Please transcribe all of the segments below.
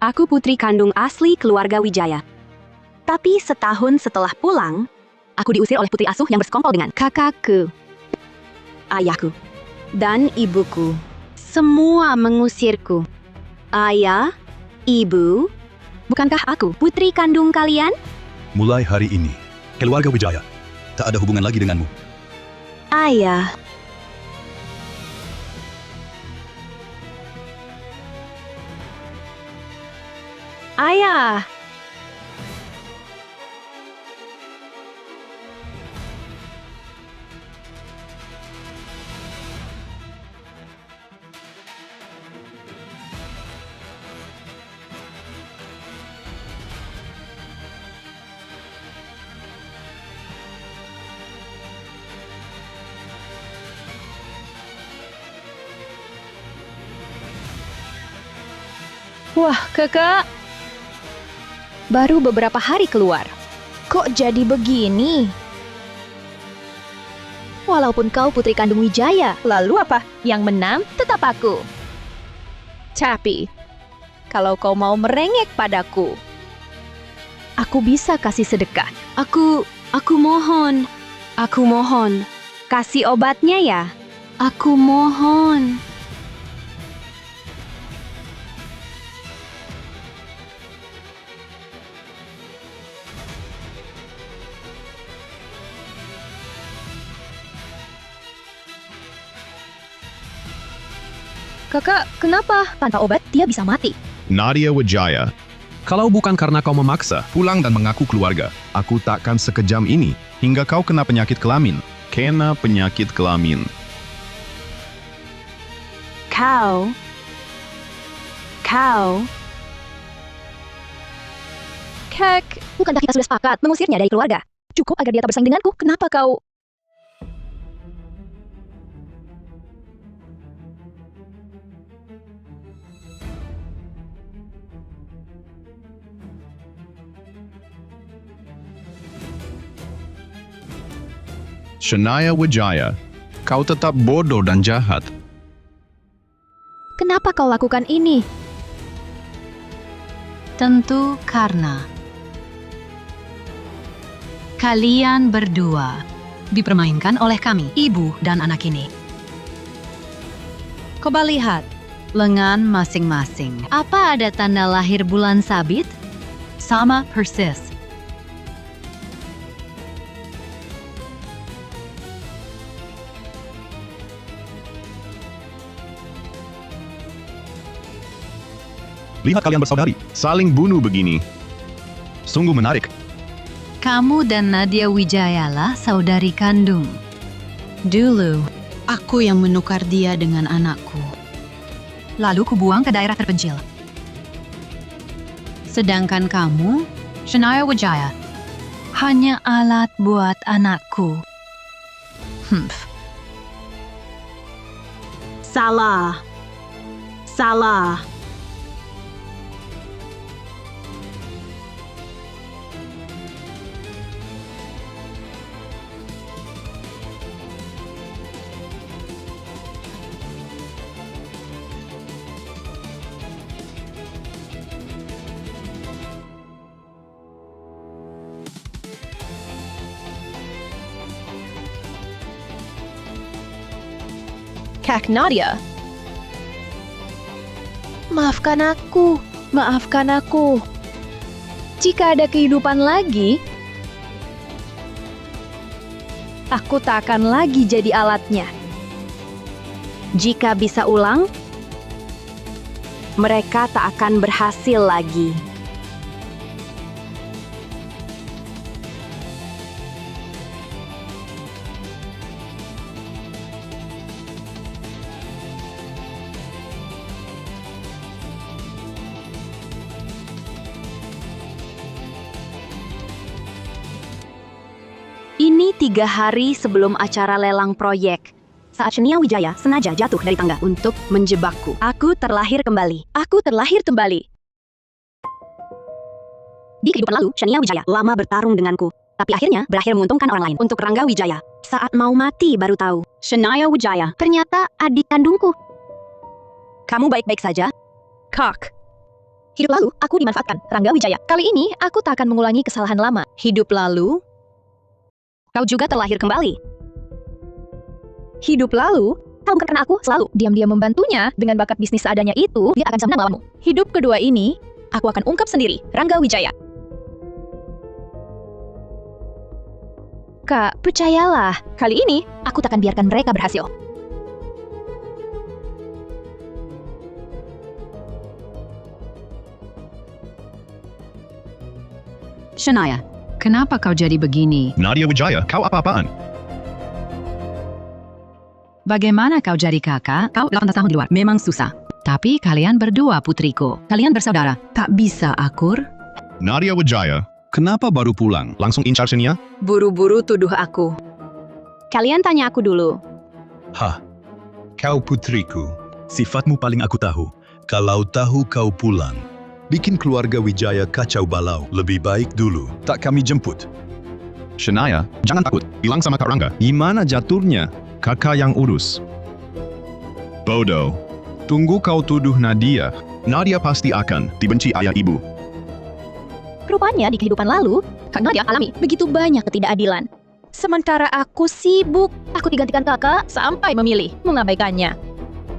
Aku putri kandung asli keluarga Wijaya. Tapi setahun setelah pulang, aku diusir oleh putri asuh yang bersekongkol dengan kakakku, ayahku, dan ibuku. Semua mengusirku. Ayah, ibu, bukankah aku putri kandung kalian? Mulai hari ini, keluarga Wijaya tak ada hubungan lagi denganmu. Ayah. Ayah. Wah, kakak. Baru beberapa hari keluar. Kok jadi begini? Walaupun kau putri kandung Wijaya, lalu apa? Yang menang tetap aku. Tapi, kalau kau mau merengek padaku, aku bisa kasih sedekah. Aku mohon. Aku mohon. Kasih obatnya ya. Aku mohon. Kakak, kenapa? Tanpa obat, dia bisa mati. Nadia Wijaya, Kalau bukan karena kau memaksa, pulang dan mengaku keluarga. Aku takkan sekejam ini hingga kau kena penyakit kelamin. Kena penyakit kelamin. Kau. Kek, bukankah kita sudah sepakat mengusirnya dari keluarga? Cukup agar dia tak bersaing denganku. Kenapa kau? Shania Wijaya, kau tetap bodoh dan jahat. Kenapa kau lakukan ini? Tentu karena kalian berdua dipermainkan oleh kami, ibu dan anak ini. Coba lihat lengan masing-masing. Apa ada tanda lahir bulan sabit? Sama persis. Lihat kalian bersaudari, Saling bunuh begini. sungguh menarik. Kamu dan Nadia Wijaya lah saudari kandung. Dulu, aku yang menukar dia dengan anakku. Lalu kubuang ke daerah terpencil. Sedangkan kamu, Shania Wijaya, hanya alat buat anakku. Salah. Kak Nadia. Maafkan aku. Jika ada kehidupan lagi, aku tak akan lagi jadi alatnya. Jika bisa ulang, mereka tak akan berhasil lagi. Ini 3 hari sebelum acara lelang proyek. Saat Shania Wijaya sengaja jatuh dari tangga untuk menjebakku. Aku terlahir kembali. Di kehidupan lalu, Shania Wijaya lama bertarung denganku. Tapi akhirnya berakhir menguntungkan orang lain. Untuk Rangga Wijaya, saat mau mati baru tahu. Shania Wijaya ternyata adik kandungku. Kamu baik-baik saja? Kak. Hidup lalu, aku dimanfaatkan. Rangga Wijaya. Kali ini, aku tak akan mengulangi kesalahan lama. Hidup lalu, kau juga terlahir kembali. Hidup lalu, tahu bukan karena aku selalu diam-diam membantunya dengan bakat bisnis seadanya itu, dia akan bisa menang lawanmu. Hidup kedua ini, aku akan ungkap sendiri. Rangga Wijaya. Kak, percayalah. Kali ini, aku tak akan biarkan mereka berhasil. Shania, kenapa kau jadi begini? Nadia Wijaya, kau apa-apaan? Bagaimana kau jadi kakak? Kau 18 tahun di luar, memang susah. Tapi kalian berdua putriku. Kalian bersaudara. Tak bisa akur? Nadia Wijaya, kenapa baru pulang? Langsung incar Shania? Buru-buru tuduh aku. Kalian tanya aku dulu. Hah, kau putriku. Sifatmu paling aku tahu. Kalau tahu kau pulang, bikin keluarga Wijaya kacau balau. Lebih baik dulu, tak kami jemput. Shania, jangan takut. Bilang sama Kak Rangga. Gimana jatuhnya? Kakak yang urus. Bodoh. Tunggu kau tuduh Nadia. Nadia pasti akan dibenci ayah ibu. Rupanya di kehidupan lalu, Kak Nadia alami begitu banyak ketidakadilan. Sementara aku sibuk, aku digantikan kakak sampai memilih mengabaikannya.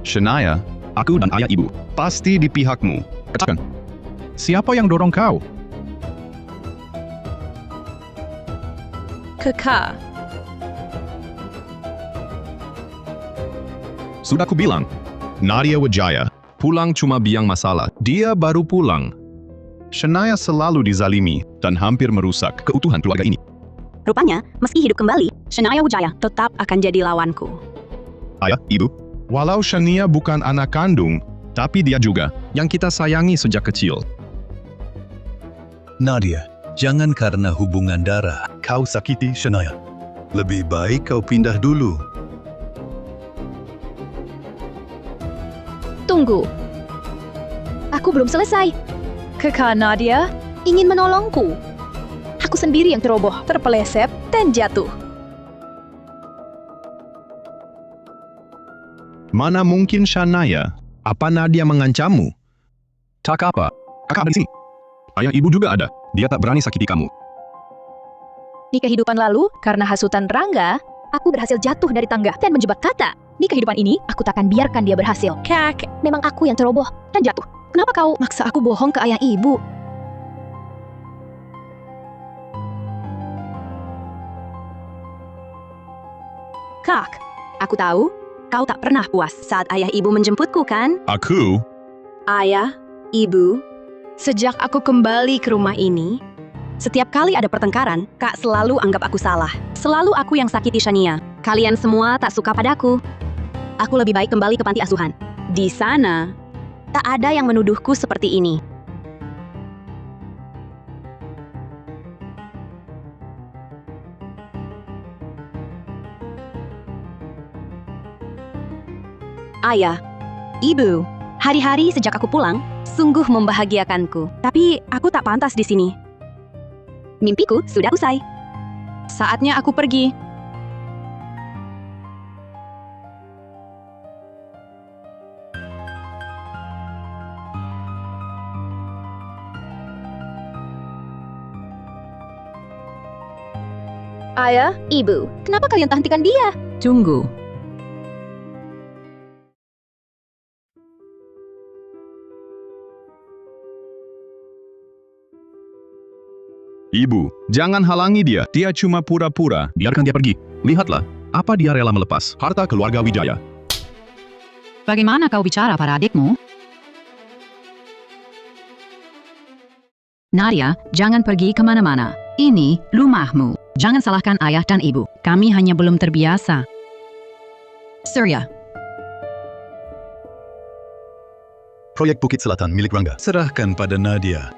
Shania, aku dan ayah ibu pasti di pihakmu. Katakan. Siapa yang dorong kau? Kakak. Sudah ku bilang, Nadia Wijaya pulang cuma biang masalah. Dia baru pulang. Shania selalu dizalimi dan hampir merusak keutuhan keluarga ini. Rupanya, meski hidup kembali, Shania Wijaya tetap akan jadi lawanku. Ayah, ibu, walau Shania bukan anak kandung, tapi dia juga yang kita sayangi sejak kecil. Nadia, jangan karena hubungan darah kau sakiti Shania. Lebih baik kau pindah dulu. Tunggu. Aku belum selesai. Kakak Nadia ingin menolongku. Aku sendiri yang ceroboh, terpeleset, dan jatuh. Mana mungkin Shania? Apa Nadia mengancammu? Tak apa. Kakak ada di sini. Ayah ibu juga ada. Dia tak berani sakiti kamu. Di kehidupan lalu, karena hasutan Rangga, aku berhasil jatuh dari tangga dan menjebak Kata. Di kehidupan ini, aku takkan biarkan dia berhasil. Kak, memang aku yang ceroboh dan jatuh. Kenapa kau maksa aku bohong ke ayah ibu? Kak, aku tahu kau tak pernah puas saat ayah ibu menjemputku, kan? Aku? Ayah, ibu, sejak aku kembali ke rumah ini, setiap kali ada pertengkaran, Kak selalu anggap aku salah. Selalu aku yang sakiti Shania. Kalian semua tak suka padaku. Aku lebih baik kembali ke panti asuhan. Di sana, tak ada yang menuduhku seperti ini. Ayah, ibu, hari-hari sejak aku pulang, sungguh membahagiakanku. Tapi aku tak pantas di sini. Mimpiku sudah usai. Saatnya aku pergi. Ayah, ibu, kenapa kalian tak hentikan dia? Tunggu. Ibu, jangan halangi dia. Dia cuma pura-pura. Biarkan dia pergi. Lihatlah, apa dia rela melepas harta keluarga Wijaya. Bagaimana kau bicara pada adikmu? Nadia, jangan pergi kemana-mana. Ini rumahmu. Jangan salahkan ayah dan ibu. Kami hanya belum terbiasa. Surya, Proyek Bukit Selatan milik Rangga. Serahkan pada Nadia.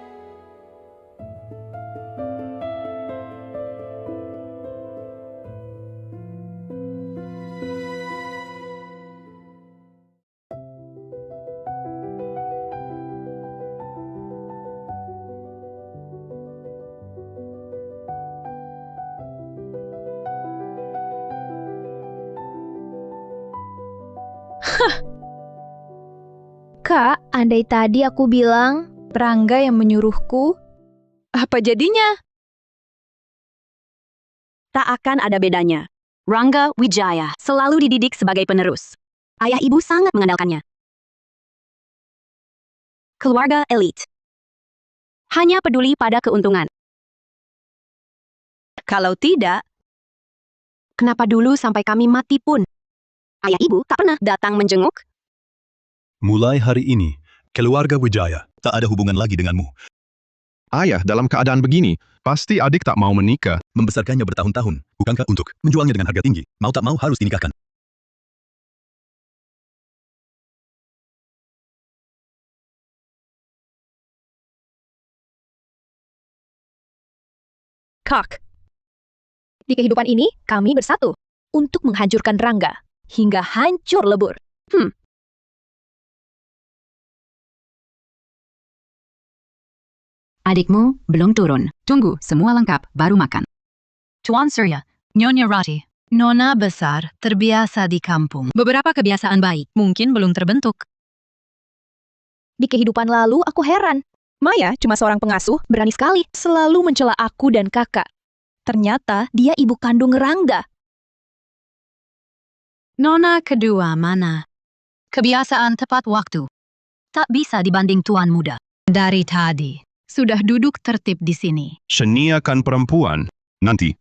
Kak, andai tadi aku bilang Rangga yang menyuruhku. Apa jadinya? Tak akan ada bedanya. Rangga Wijaya selalu dididik sebagai penerus. Ayah ibu sangat mengandalkannya. Keluarga elit. Hanya peduli pada keuntungan. Kalau tidak, kenapa dulu sampai kami mati pun ayah ibu tak pernah datang menjenguk? Mulai hari ini, keluarga Wijaya tak ada hubungan lagi denganmu. Ayah, dalam keadaan begini, pasti adik tak mau menikah. Membesarkannya bertahun-tahun, bukankah untuk menjualnya dengan harga tinggi? Mau tak mau harus dinikahkan. Kak. Di kehidupan ini, kami bersatu untuk menghancurkan Rangga hingga hancur lebur. Adikmu belum turun. Tunggu, semua lengkap, baru makan. Tuan Surya, Nyonya Rati, Nona besar, terbiasa di kampung. Beberapa kebiasaan baik mungkin belum terbentuk. Di kehidupan lalu, aku heran. Maya cuma seorang pengasuh, berani sekali, selalu mencela aku dan kakak. Ternyata dia ibu kandung Rangga. Nona kedua mana? Kebiasaan tepat waktu. Tak bisa dibanding tuan muda. Dari tadi, sudah duduk tertib di sini. Shania kan perempuan. Nanti.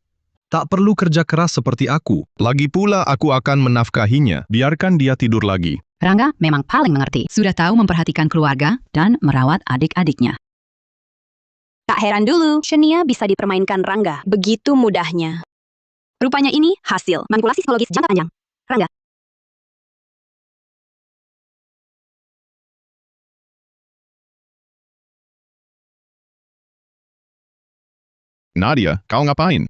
Tak perlu kerja keras seperti aku. Lagi pula aku akan menafkahinya. Biarkan dia tidur lagi. Rangga memang paling mengerti. Sudah tahu memperhatikan keluarga dan merawat adik-adiknya. Tak heran dulu, Shania bisa dipermainkan Rangga begitu mudahnya. Rupanya ini hasil manipulasi psikologis jangka panjang. Rangga. Nadia, kau ngapain?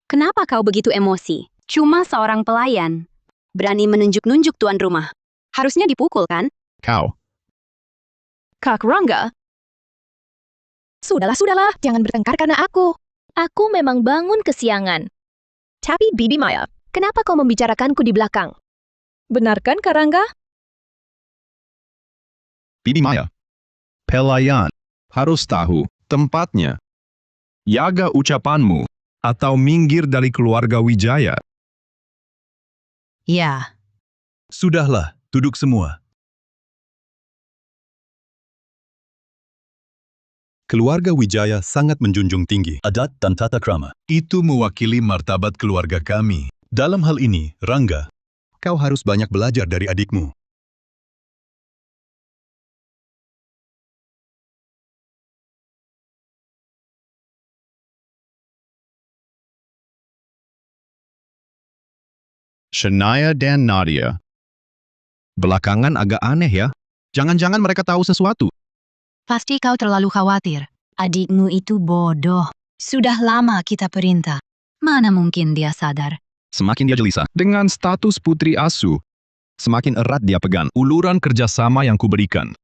Kenapa kau begitu emosi? Cuma seorang pelayan. Berani menunjuk-nunjuk tuan rumah. Harusnya dipukul, kan? Kau. Kak Rangga. Sudahlah, jangan bertengkar karena aku. Aku memang bangun kesiangan. Tapi Bibi Maya, kenapa kau membicarakanku di belakang? Benarkan Kak Rangga? Bibi Maya. Pelayan. Harus tahu tempatnya. Jaga ucapanmu. Atau minggir dari keluarga Wijaya. Ya. Sudahlah, duduk semua. Keluarga Wijaya sangat menjunjung tinggi adat dan tata krama. Itu mewakili martabat keluarga kami. Dalam hal ini, Rangga, kau harus banyak belajar dari adikmu. Shania dan Nadia. Belakangan agak aneh ya. Jangan-jangan mereka tahu sesuatu. Pasti kau terlalu khawatir. Adikmu itu bodoh. Sudah lama kita perintah. Mana mungkin dia sadar? Semakin dia gelisah dengan status putri asuh, semakin erat dia pegang uluran kerjasama yang kuberikan.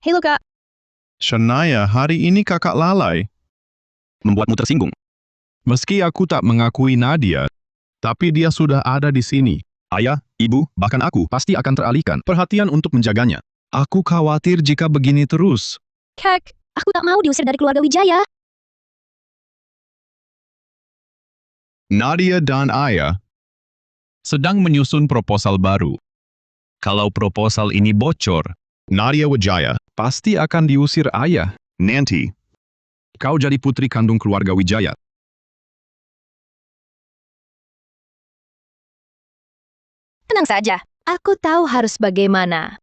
Halo Kak. Shania, hari ini kakak lalai. Membuatmu tersinggung. Meski aku tak mengakui Nadia, tapi dia sudah ada di sini. Ayah, ibu, bahkan aku pasti akan teralihkan perhatian untuk menjaganya. Aku khawatir jika begini terus. Kak, aku tak mau diusir dari keluarga Wijaya. Nadia dan ayah sedang menyusun proposal baru. Kalau proposal ini bocor, Nadia Wijaya pasti akan diusir ayah. Nanti, kau jadi putri kandung keluarga Wijaya. Tenang saja, aku tahu harus bagaimana.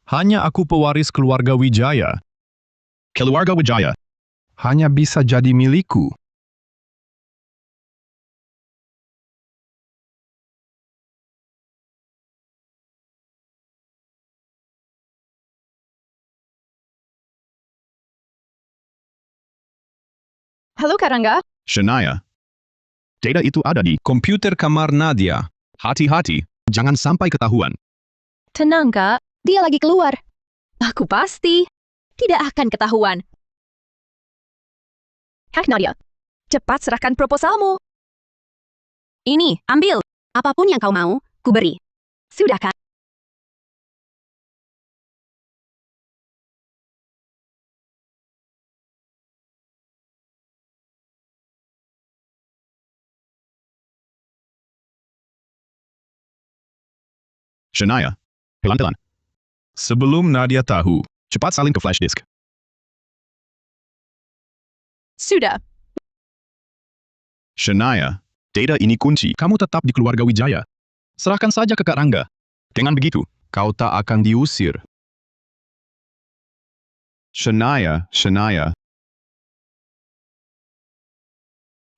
Hanya aku pewaris keluarga Wijaya. Keluarga Wijaya hanya bisa jadi milikku. Halo Kak Rangga. Shania, data itu ada di komputer kamar Nadia. Hati-hati, jangan sampai ketahuan. Tenang Kak, dia lagi keluar. Aku pasti tidak akan ketahuan. Hai Nadia, cepat serahkan proposalmu. Ini, ambil. Apapun yang kau mau, ku beri. Sudah kan? Shania, pelan-pelan. Sebelum Nadia tahu, cepat salin ke flash disk. Sudah. Shania, data ini kunci. Kamu tetap di keluarga Wijaya. Serahkan saja ke Kak Rangga. Dengan begitu, kau tak akan diusir. Shania,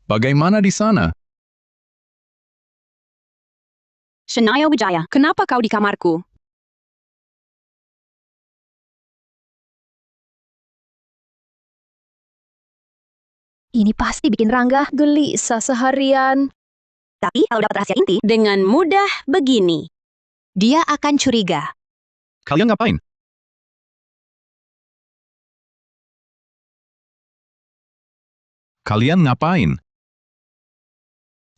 bagaimana di sana? Shania Wijaya, kenapa kau di kamarku? Ini pasti bikin Rangga gelisah seharian. Tapi kalau dapat rahasia inti, dengan mudah begini. Dia akan curiga. Kalian ngapain? Kalian ngapain?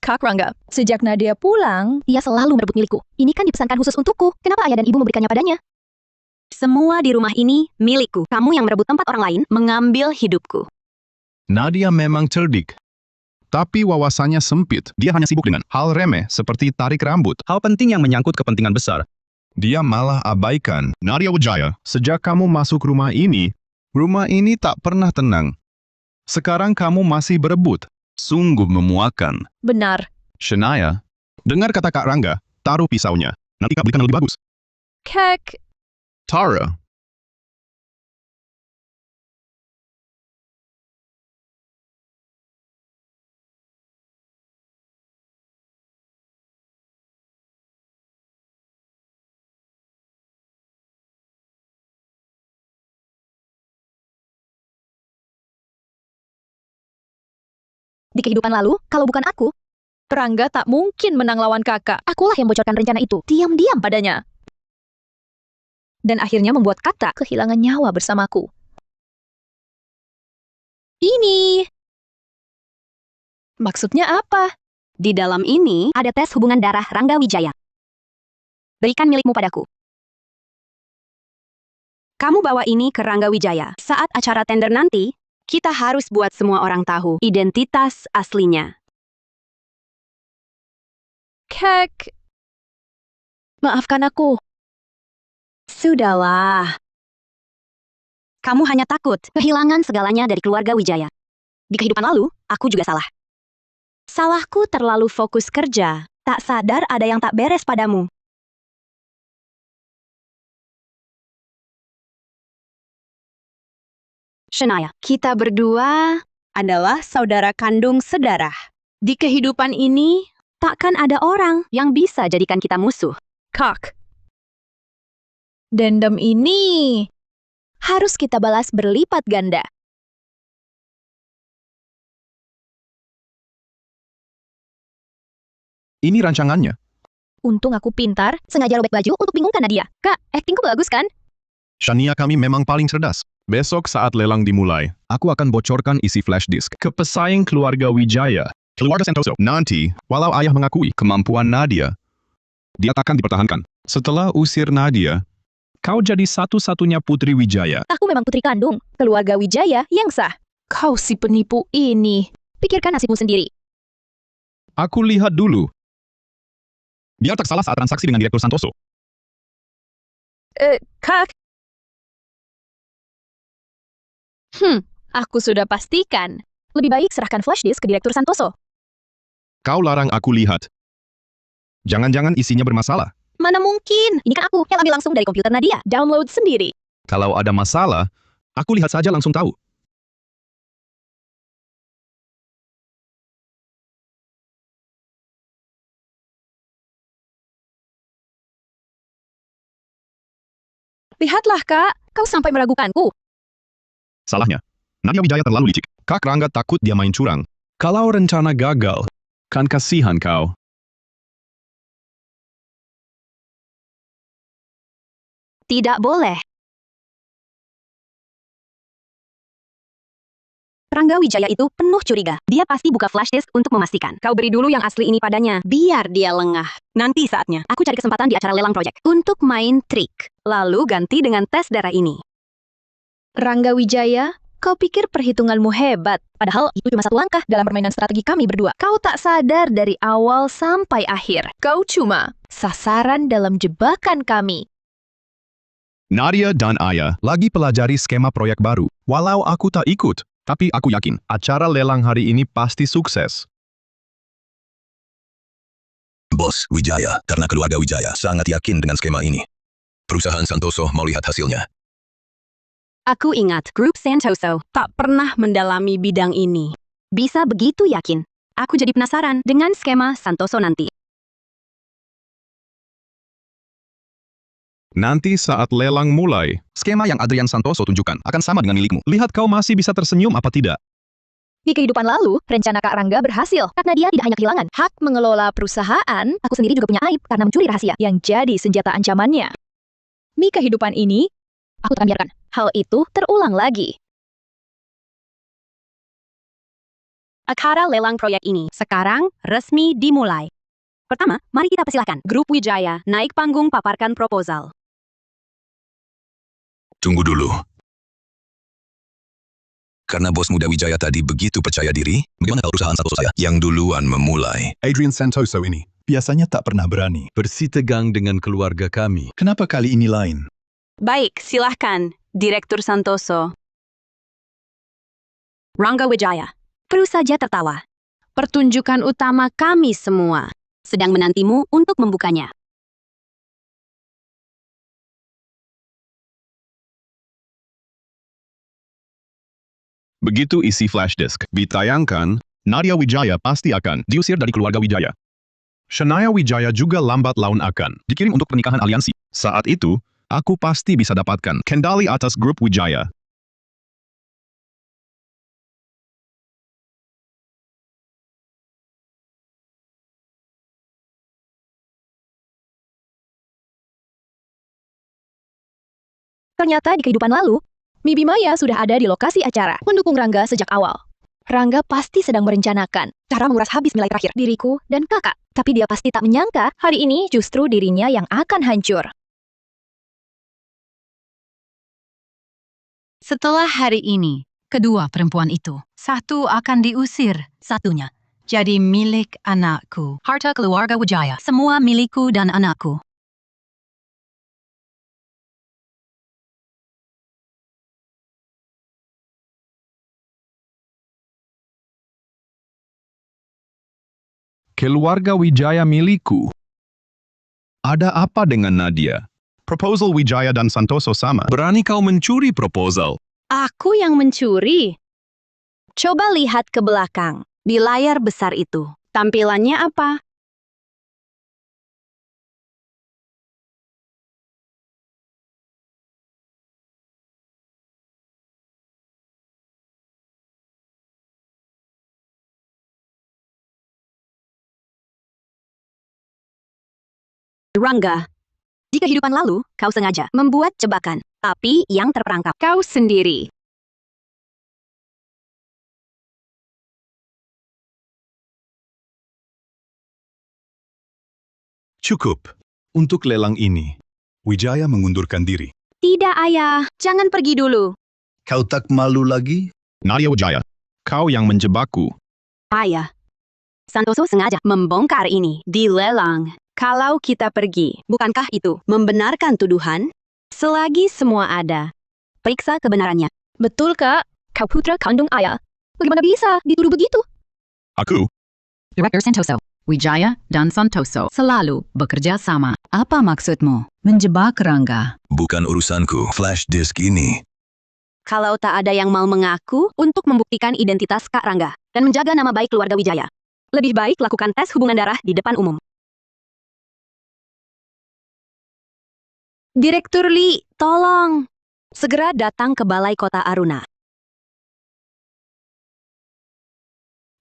Kak Rangga, sejak Nadia pulang, ia selalu merebut milikku. Ini kan dipesankan khusus untukku. Kenapa ayah dan ibu memberikannya padanya? Semua di rumah ini milikku. Kamu yang merebut tempat orang lain, mengambil hidupku. Nadia memang cerdik. Tapi wawasannya sempit. Dia hanya sibuk dengan hal remeh seperti tarik rambut. Hal penting yang menyangkut kepentingan besar. Dia malah abaikan. Nadia Wijaya, sejak kamu masuk rumah ini tak pernah tenang. Sekarang kamu masih berebut. Sungguh memuakan. Benar. Shania, dengar kata Kak Rangga, taruh pisaunya. Nanti Kak belikan yang lebih bagus. Kak, Tara, di kehidupan lalu, kalau bukan aku, Rangga tak mungkin menang lawan kakak. Akulah yang bocorkan rencana itu, diam-diam padanya. Dan akhirnya membuat Kata kehilangan nyawa bersamaku. Ini. Maksudnya apa? Di dalam ini ada tes hubungan darah Rangga Wijaya. Berikan milikmu padaku. Kamu bawa ini ke Rangga Wijaya. Saat acara tender nanti, kita harus buat semua orang tahu identitas aslinya. Kak, maafkan aku. Sudahlah. Kamu hanya takut kehilangan segalanya dari keluarga Wijaya. Di kehidupan lalu, aku juga salah. Salahku terlalu fokus kerja, tak sadar ada yang tak beres padamu. Shania, kita berdua adalah saudara kandung sedarah. Di kehidupan ini, takkan ada orang yang bisa jadikan kita musuh. Kak. Dendam ini harus kita balas berlipat ganda. ini rancangannya. Untung aku pintar, sengaja robek baju untuk bingungkan Nadia. Kak, aktingku bagus kan? Shania, kami memang paling cerdas. Besok saat lelang dimulai, aku akan bocorkan isi flash disk ke pesaing keluarga Wijaya. Keluarga Sentoso. Nanti, walau ayah mengakui kemampuan Nadia, dia akan dipertahankan. Setelah usir Nadia, kau jadi satu-satunya putri Wijaya. Aku memang putri kandung, keluarga Wijaya yang sah. Kau si penipu ini. Pikirkan nasibmu sendiri. Aku lihat dulu. Biar tak salah saat transaksi dengan Direktur Santoso. Kak. Aku sudah pastikan. Lebih baik serahkan flash disk ke Direktur Santoso. Kau larang aku lihat. Jangan-jangan isinya bermasalah. Mana mungkin? Ini kan aku yang ambil langsung dari komputer Nadia. Download sendiri. Kalau ada masalah, aku lihat saja langsung tahu. Lihatlah, Kak. Kau sampai meragukanku. Salahnya, Nadia Wijaya terlalu licik. Kak Rangga takut dia main curang. Kalau rencana gagal, kan kasihan kau. Tidak boleh. Rangga Wijaya itu penuh curiga. Dia pasti buka flash disk untuk memastikan. Kau beri dulu yang asli ini padanya, biar dia lengah. Nanti saatnya, aku cari kesempatan di acara lelang proyek untuk main trik. Lalu ganti dengan tes darah ini. Rangga Wijaya, kau pikir perhitunganmu hebat. Padahal itu cuma satu langkah dalam permainan strategi kami berdua. Kau tak sadar dari awal sampai akhir. Kau cuma sasaran dalam jebakan kami. Nadia dan Aya lagi pelajari skema proyek baru. Walau aku tak ikut, tapi aku yakin acara lelang hari ini pasti sukses. Bos Wijaya, karena keluarga Wijaya sangat yakin dengan skema ini. Perusahaan Santoso mau lihat hasilnya. Aku ingat, grup Santoso tak pernah mendalami bidang ini. Bisa begitu yakin. Aku jadi penasaran dengan skema Santoso nanti. Nanti saat lelang mulai, skema yang Adrian Santoso tunjukkan akan sama dengan milikmu. Lihat kau masih bisa tersenyum apa tidak. Di kehidupan lalu, rencana Kak Rangga berhasil karena dia tidak hanya kehilangan hak mengelola perusahaan, aku sendiri juga punya aib karena mencuri rahasia yang jadi senjata ancamannya. Di kehidupan ini, aku tak akan biarkan hal itu terulang lagi. Acara lelang proyek ini sekarang resmi dimulai. Pertama, mari kita persilahkan grup Wijaya naik panggung paparkan proposal. Tunggu dulu. Karena bos muda Wijaya tadi begitu percaya diri, bagaimana kalau perusahaan Santoso saya yang duluan memulai? Adrian Santoso ini biasanya tak pernah berani. Bersitegang dengan keluarga kami. Kenapa kali ini lain? Baik, silahkan, Direktur Santoso. Rangga Wijaya, perlu saja tertawa. Pertunjukan utama kami semua sedang menantimu untuk membukanya. Begitu isi flash disk ditayangkan, Nadia Wijaya pasti akan diusir dari keluarga Wijaya. Shania Wijaya juga lambat laun akan dikirim untuk pernikahan aliansi. Saat itu, aku pasti bisa dapatkan kendali atas grup Wijaya. Ternyata di kehidupan lalu, Mibi Maya sudah ada di lokasi acara, mendukung Rangga sejak awal. Rangga pasti sedang merencanakan cara menguras habis nilai terakhir diriku dan kakak. Tapi dia pasti tak menyangka hari ini justru dirinya yang akan hancur. Setelah hari ini, kedua perempuan itu, satu akan diusir, satunya jadi milik anakku. Harta keluarga Wijaya, semua milikku dan anakku. Keluarga Wijaya milikku. Ada apa dengan Nadia? Proposal Wijaya dan Santoso sama. Berani kau mencuri proposal? Aku yang mencuri. Coba lihat ke belakang, di layar besar itu. Tampilannya apa? Rangga, di kehidupan lalu, kau sengaja membuat jebakan, tapi yang terperangkap kau sendiri. Cukup. Untuk lelang ini, Wijaya mengundurkan diri. Tidak, Ayah. Jangan pergi dulu. Kau tak malu lagi? Nadia Wijaya, kau yang menjebakku. Ayah, Santoso sengaja membongkar ini di lelang. Kalau kita pergi, bukankah itu membenarkan tuduhan? Selagi semua ada, periksa kebenarannya. Betul, Kak. Kau putra kandung ayah. Bagaimana bisa dituduh begitu? Aku? Direktur Santoso, Wijaya dan Santoso selalu bekerja sama. Apa maksudmu? Menjebak Rangga? Bukan urusanku, flash disk ini. Kalau tak ada yang mau mengaku untuk membuktikan identitas Kak Rangga dan menjaga nama baik keluarga Wijaya, lebih baik lakukan tes hubungan darah di depan umum. Direktur Lee, tolong. Segera datang ke Balai Kota Aruna.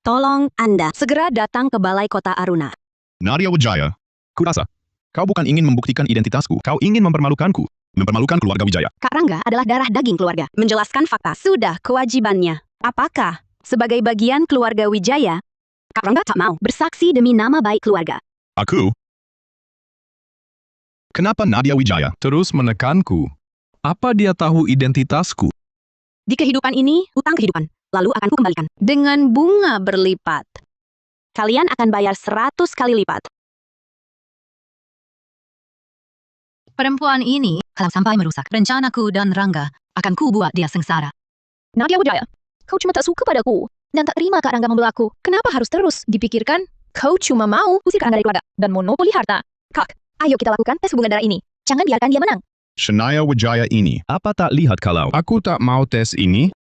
Tolong Anda segera datang ke Balai Kota Aruna. Nadia Wijaya, kurasa, kau bukan ingin membuktikan identitasku, kau ingin mempermalukanku, mempermalukan keluarga Wijaya. Kak Rangga adalah darah daging keluarga. Menjelaskan fakta sudah kewajibannya. Apakah, sebagai bagian keluarga Wijaya, Kak Rangga tak mau bersaksi demi nama baik keluarga? Aku? Kenapa Nadia Wijaya terus menekanku? Apa dia tahu identitasku? Di kehidupan ini, utang kehidupan, lalu akan kukembalikan. Dengan bunga berlipat. Kalian akan bayar 100 kali lipat. Perempuan ini, kalau sampai merusak rencanaku dan Rangga, akan ku buat dia sengsara. Nadia Wijaya, kau cuma tak suka padaku dan tak terima Kak Rangga membelaku. Kenapa harus terus dipikirkan? Kau cuma mau usir Kak Rangga dari keluarga dan monopoli harta. Kak, ayo kita lakukan tes hubungan darah ini. Jangan biarkan dia menang. Shania Wijaya ini, apa tak lihat kalau aku tak mau tes ini?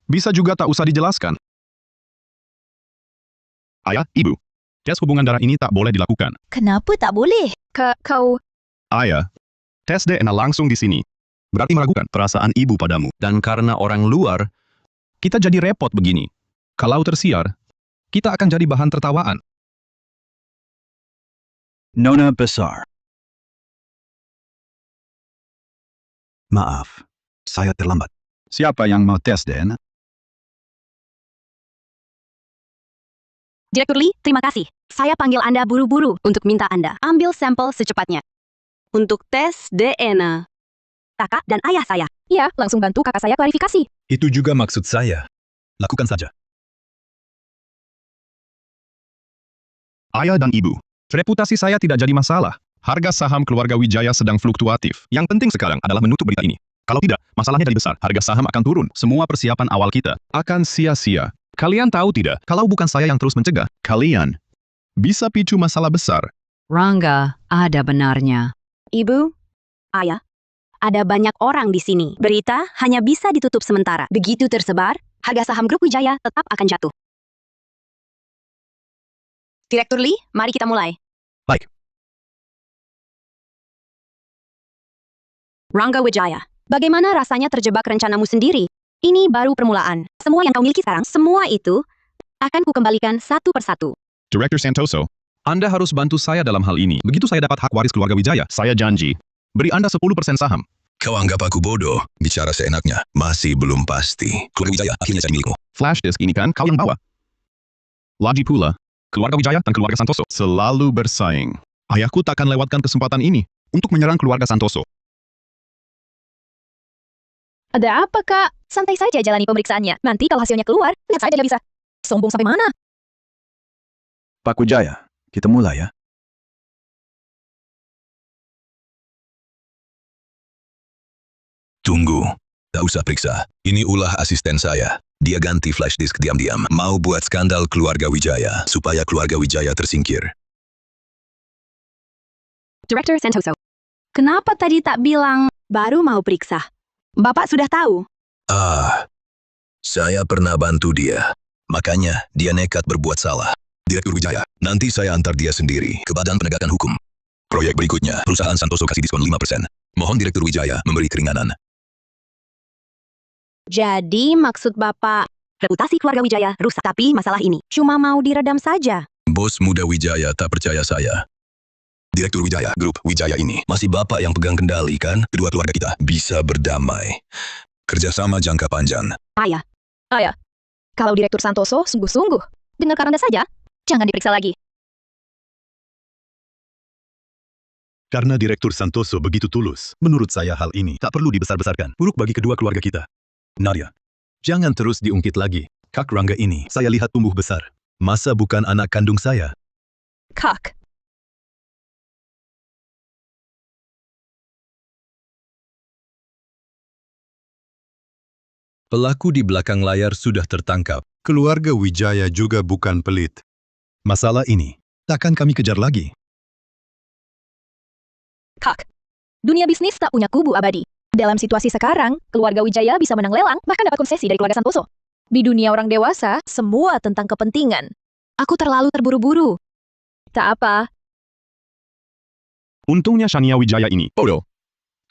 Bisa juga tak usah dijelaskan. Ayah, Ibu, tes hubungan darah ini tak boleh dilakukan. Kenapa tak boleh? Kau... Ayah, tes DNA langsung di sini. Berarti meragukan perasaan ibu padamu. Dan karena orang luar, kita jadi repot begini. Kalau tersiar, kita akan jadi bahan tertawaan. Nona besar. Maaf, saya terlambat. Siapa yang mau tes DNA? Direktur Lee, terima kasih. Saya panggil Anda buru-buru untuk minta Anda ambil sampel secepatnya. Untuk tes DNA. Kakak dan ayah saya. Ya, langsung bantu kakak saya klarifikasi. Itu juga maksud saya. Lakukan saja. Ayah dan ibu, reputasi saya tidak jadi masalah. Harga saham keluarga Wijaya sedang fluktuatif. Yang penting sekarang adalah menutup berita ini. Kalau tidak, masalahnya jadi besar. Harga saham akan turun. Semua persiapan awal kita akan sia-sia. Kalian tahu tidak, kalau bukan saya yang terus mencegah, kalian bisa picu masalah besar. Rangga, ada benarnya. Ibu, ayah, ada banyak orang di sini. Berita hanya bisa ditutup sementara. Begitu tersebar, harga saham grup Wijaya tetap akan jatuh. Direktur Lee, mari kita mulai. Baik. Rangga Wijaya, bagaimana rasanya terjebak rencanamu sendiri? Ini baru permulaan. Semua yang kau miliki sekarang, semua itu akan kukembalikan satu persatu. Direktur Santoso, Anda harus bantu saya dalam hal ini. Begitu saya dapat hak waris keluarga Wijaya, saya janji beri Anda 10% saham. Kau anggap aku bodoh? Bicara seenaknya. Masih belum pasti. Keluarga Wijaya akhirnya jadi milikmu. Flash disk ini kan kau yang bawa. Lagi pula, keluarga Wijaya dan keluarga Santoso selalu bersaing. Ayahku takkan lewatkan kesempatan ini untuk menyerang keluarga Santoso. Ada apa, Kak? Santai saja jalani pemeriksaannya. Nanti kalau hasilnya keluar, lihat saja dia bisa. Sombong sampai mana? Pak Wijaya, kita mulai ya. Tunggu. Tak usah periksa. Ini ulah asisten saya. Dia ganti flash disk diam-diam. Mau buat skandal keluarga Wijaya, supaya keluarga Wijaya tersingkir. Direktur Santoso, kenapa tadi tak bilang baru mau periksa? Bapak sudah tahu. Saya pernah bantu dia. Makanya dia nekat berbuat salah. Direktur Wijaya, nanti saya antar dia sendiri ke Badan Penegakan Hukum. Proyek berikutnya, perusahaan Santoso kasih diskon 5%. Mohon Direktur Wijaya memberi keringanan. Jadi maksud Bapak, reputasi keluarga Wijaya rusak. Tapi masalah ini cuma mau diredam saja. Bos muda Wijaya tak percaya saya. Direktur Wijaya, grup Wijaya ini, masih Bapak yang pegang kendali kan? Kedua keluarga kita bisa berdamai. Kerjasama jangka panjang. Ayah, Kalau Direktur Santoso sungguh-sungguh, dengarkan Anda saja. Jangan diperiksa lagi. Karena Direktur Santoso begitu tulus, menurut saya hal ini tak perlu dibesar-besarkan. Buruk bagi kedua keluarga kita. Nadia, jangan terus diungkit lagi. Kak Rangga ini, saya lihat tumbuh besar. Masa bukan anak kandung saya? Kak. Pelaku di belakang layar sudah tertangkap. Keluarga Wijaya juga bukan pelit. Masalah ini, takkan kami kejar lagi. Kak. Dunia bisnis tak punya kubu abadi. Dalam situasi sekarang, keluarga Wijaya bisa menang lelang, bahkan dapat konsesi dari keluarga Santoso. Di dunia orang dewasa, semua tentang kepentingan. aku terlalu terburu-buru. Tak apa. Untungnya Shania Wijaya ini, bodoh.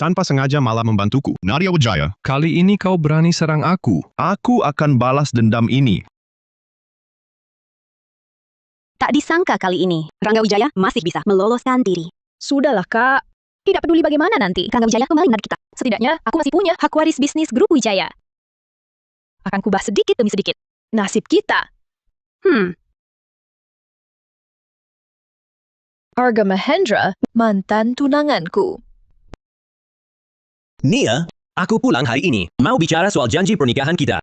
Tanpa sengaja malah membantuku. Nadia Wijaya, kali ini kau berani serang aku. Aku akan balas dendam ini. Tak disangka kali ini, Rangga Wijaya masih bisa meloloskan diri. Sudahlah, Kak. Tidak peduli bagaimana nanti, Rangga Wijaya kembali menarik kita. setidaknya aku masih punya hak waris bisnis grup Wijaya. akan kubah sedikit demi sedikit. Nasib kita. Arga Mahendra, mantan tunanganku. Nia, aku pulang hari ini. Mau bicara soal janji pernikahan kita.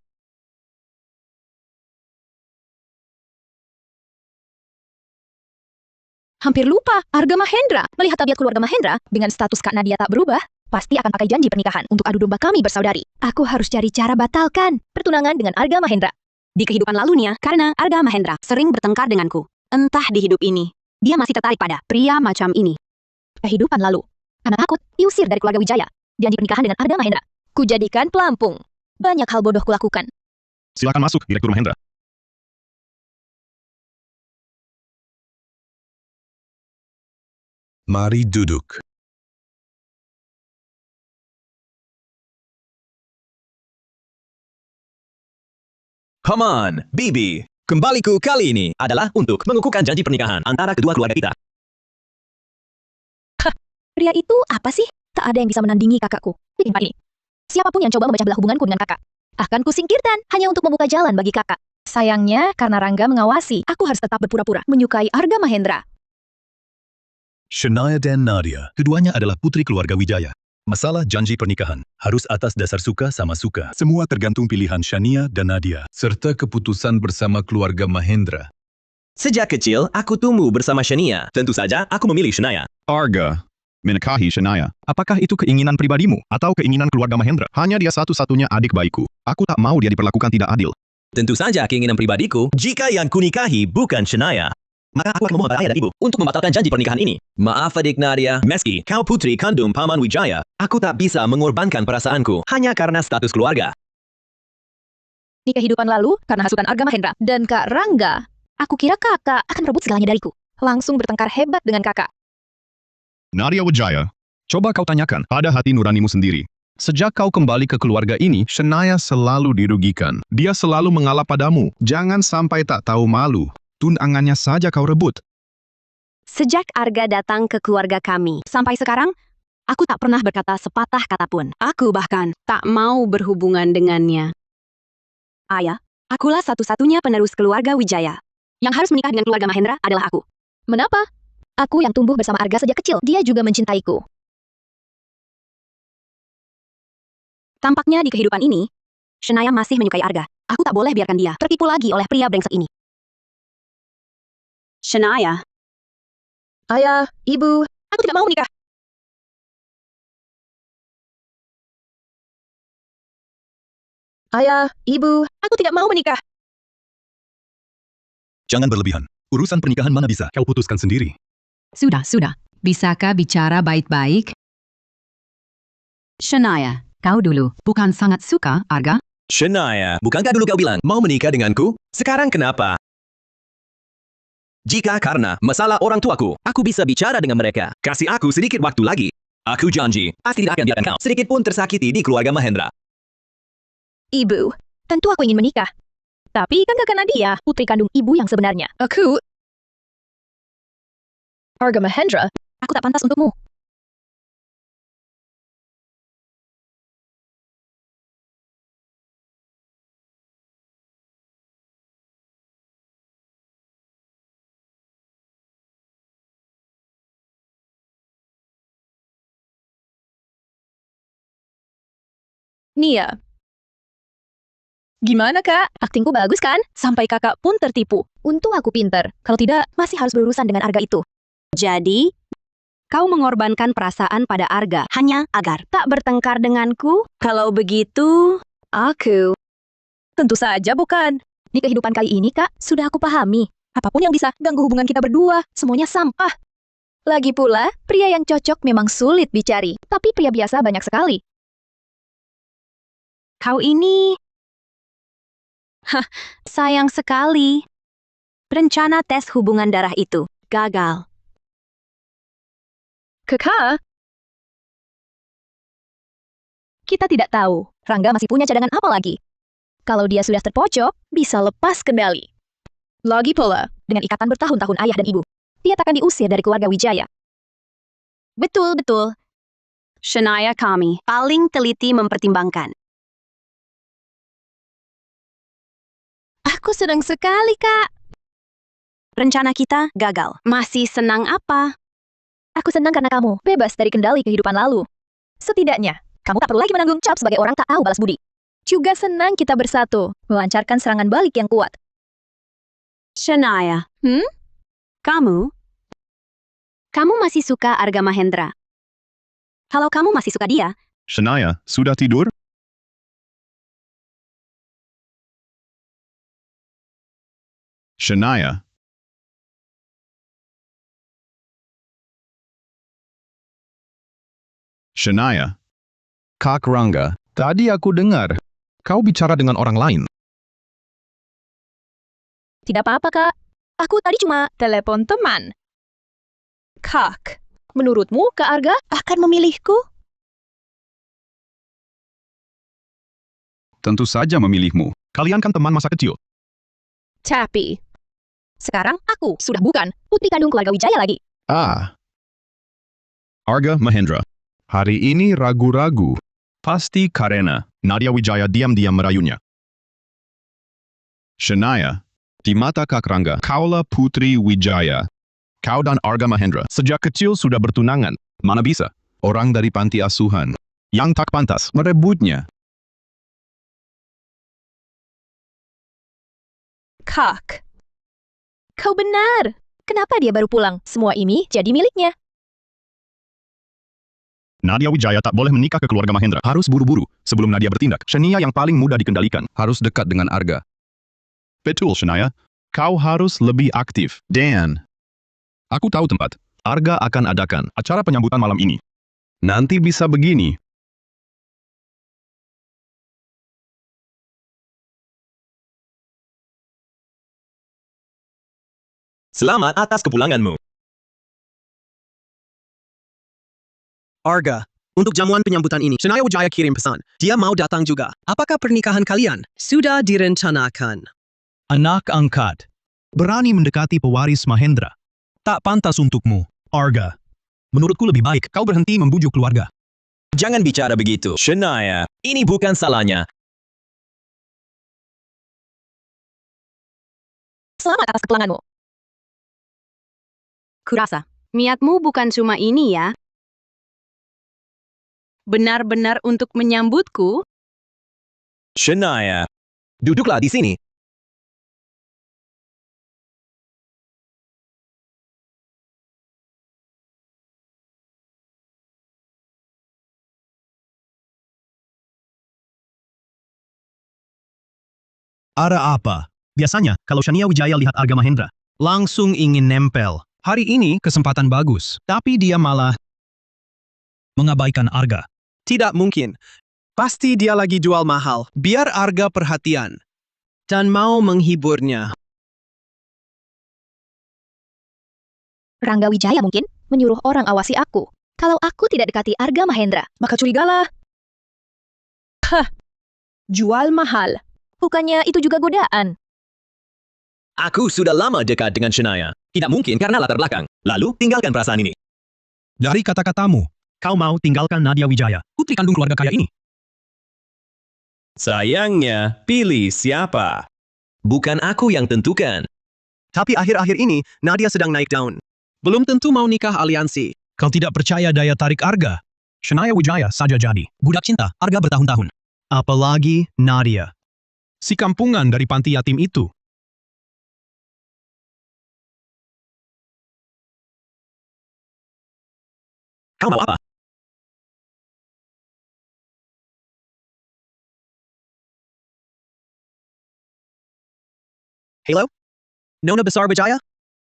Hampir lupa, Arga Mahendra. Melihat tabiat keluarga Mahendra, dengan status Kak Nadia tak berubah, pasti akan pakai janji pernikahan untuk adu domba kami bersaudari. Aku harus cari cara batalkan pertunangan dengan Arga Mahendra. Di kehidupan lalunya, karena Arga Mahendra sering bertengkar denganku. Entah di hidup ini, dia masih tertarik pada pria macam ini. Kehidupan lalu, karena takut diusir dari keluarga Wijaya. Janji pernikahan dengan Arga Mahendra. Kujadikan pelampung. Banyak hal bodoh kulakukan. Silakan masuk, Direktur Mahendra. Mari duduk. Come on, Bibi. Kembaliku kali ini adalah untuk mengukuhkan janji pernikahan antara kedua keluarga kita. Pria itu apa sih? Tak ada yang bisa menandingi kakakku di tempat ini. Siapapun yang coba memecah belah hubunganku dengan kakak, akan kusingkirkan hanya untuk membuka jalan bagi kakak. Sayangnya, karena Rangga mengawasi, aku harus tetap berpura-pura menyukai Arga Mahendra. Shania dan Nadia, keduanya adalah putri keluarga Wijaya. Masalah janji pernikahan harus atas dasar suka sama suka. Semua tergantung pilihan Shania dan Nadia, serta keputusan bersama keluarga Mahendra. Sejak kecil, aku tumbuh bersama Shania. Tentu saja, aku memilih Shania. Arga, menikahi Shania. Apakah itu keinginan pribadimu atau keinginan keluarga Mahendra? Hanya dia satu-satunya adik bayiku. Aku tak mau dia diperlakukan tidak adil. Tentu saja keinginan pribadiku, jika yang kunikahi bukan Shania, maka aku akan memohon pada ayah dan ibu untuk membatalkan janji pernikahan ini. Maaf adik Nadia, meski kau putri kandung Paman Wijaya, aku tak bisa mengorbankan perasaanku hanya karena status keluarga. Di kehidupan lalu, karena hasutan Arga Mahendra dan Kak Rangga, aku kira kakak akan merebut segalanya dariku. Langsung bertengkar hebat dengan kakak. Nadia Wijaya, coba kau tanyakan pada hati nuranimu sendiri. Sejak kau kembali ke keluarga ini, Shania selalu dirugikan. Dia selalu mengalah padamu. Jangan sampai tak tahu malu. Tunangannya saja kau rebut. Sejak Arga datang ke keluarga kami, sampai sekarang, aku tak pernah berkata sepatah kata pun. Aku bahkan tak mau berhubungan dengannya. Ayah, akulah satu-satunya penerus keluarga Wijaya. Yang harus menikah dengan keluarga Mahendra adalah aku. Menapa? Aku yang tumbuh bersama Arga sejak kecil, dia juga mencintaiku. Tampaknya di kehidupan ini, Shania masih menyukai Arga. Aku tak boleh biarkan dia tertipu lagi oleh pria brengsek ini. Shania, Ayah, ibu, aku tidak mau menikah. Ayah, ibu, aku tidak mau menikah. Jangan berlebihan. Urusan pernikahan mana bisa kau putuskan sendiri. Sudah. Bisakah bicara baik-baik? Shania, kau dulu bukan sangat suka Arga? Shania, bukankah dulu kau bilang mau menikah denganku? Sekarang kenapa? Jika karena masalah orang tuaku, aku bisa bicara dengan mereka. Kasih aku sedikit waktu lagi. Aku janji, pasti tidak akan biarkan kau sedikit pun tersakiti di keluarga Mahendra. Ibu, tentu aku ingin menikah. Tapi kan kakak Nadia, putri kandung ibu yang sebenarnya. Aku... Arga Mahendra, aku tak pantas untukmu. Nia. Gimana kak? Aktingku bagus kan? Sampai kakak pun tertipu. Untung aku pinter. Kalau tidak, masih harus berurusan dengan Arga itu. jadi, kau mengorbankan perasaan pada Arga hanya agar tak bertengkar denganku? Kalau begitu, aku... Tentu saja bukan. Di kehidupan kali ini kak, sudah aku pahami. Apapun yang bisa ganggu hubungan kita berdua, semuanya sampah. Lagi pula, pria yang cocok memang sulit dicari. Tapi pria biasa banyak sekali. Kau ini... sayang sekali. Rencana tes hubungan darah itu gagal. Kakak? Kita tidak tahu, Rangga masih punya cadangan apa lagi. Kalau dia sudah terpojok, bisa lepas kendali. Lagi pula, dengan ikatan bertahun-tahun ayah dan ibu, dia takkan diusir dari keluarga Wijaya. Betul. Shania kami paling teliti mempertimbangkan Aku senang sekali, Kak. Rencana kita gagal. Masih senang apa? Aku senang karena kamu bebas dari kendali kehidupan lalu. Setidaknya, kamu tak perlu lagi menanggung cap sebagai orang tak tahu balas budi. Juga senang kita bersatu, melancarkan serangan balik yang kuat. Shania. Kamu? Kamu masih suka Arga Mahendra? Kalau kamu masih suka dia, Shania, sudah tidur? Shania. Shania. Kak Rangga, tadi aku dengar kau bicara dengan orang lain. Tidak apa-apa, Kak. Aku tadi cuma telepon teman. Kak, menurutmu Kak Arga akan memilihku? Tentu saja memilihmu. Kalian kan teman masa kecil. Tapi, sekarang aku sudah bukan putri kandung keluarga Wijaya lagi. Arga Mahendra. Hari ini ragu-ragu. Pasti karena Nadia Wijaya diam-diam merayunya. Shania, di mata Kak Rangga, kaulah Putri Wijaya. Kau dan Arga Mahendra sejak kecil sudah bertunangan. Mana bisa? Orang dari panti asuhan yang tak pantas merebutnya. Kak, kau benar. Kenapa dia baru pulang? Semua ini jadi miliknya. Nadia Wijaya tak boleh menikah ke keluarga Mahendra. Harus buru-buru sebelum Nadia bertindak. Shania yang paling mudah dikendalikan. Harus dekat dengan Arga. Betul, Shania. Kau harus lebih aktif. Dan aku tahu tempat. Arga akan adakan acara penyambutan malam ini. Nanti bisa begini. Selamat atas kepulanganmu. Arga, untuk jamuan penyambutan ini, Shania Wijaya kirim pesan. Dia mau datang juga. Apakah pernikahan kalian sudah direncanakan? Anak angkat. Berani mendekati pewaris Mahendra. Tak pantas untukmu, Arga. Menurutku lebih baik kau berhenti membujuk keluarga. Jangan bicara begitu, Shania. Ini bukan salahnya. Selamat atas kepulanganmu. kurasa, niatmu bukan cuma ini ya. Benar-benar untuk menyambutku? Shania, duduklah di sini. Ada apa? Biasanya, kalau Shania Wijaya lihat Arga Mahendra, langsung ingin nempel. Hari ini kesempatan bagus, tapi dia malah mengabaikan Arga. Tidak mungkin. Pasti dia lagi jual mahal. Biar Arga perhatian. Dan mau menghiburnya. Rangga Wijaya mungkin menyuruh orang awasi aku. Kalau aku tidak dekati Arga Mahendra, maka curigalah. Hah, jual mahal. Bukannya itu juga godaan? Aku sudah lama dekat dengan Shania. Tidak mungkin karena latar belakang. Lalu, tinggalkan perasaan ini. Dari kata-katamu, kau mau tinggalkan Nadia Wijaya, putri kandung keluarga kaya ini. Sayangnya, pilih siapa? Bukan aku yang tentukan. Tapi akhir-akhir ini, Nadia sedang naik daun. Belum tentu mau nikah aliansi. Kau tidak percaya daya tarik Arga? Shania Wijaya saja jadi budak cinta Arga bertahun-tahun. Apalagi Nadia. Si kampungan dari panti yatim itu. Kau mau apa? Halo? Nona Besar Wijaya?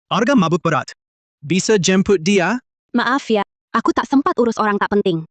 Arga mabuk berat. Bisa jemput dia? Maaf ya, aku tak sempat urus orang tak penting.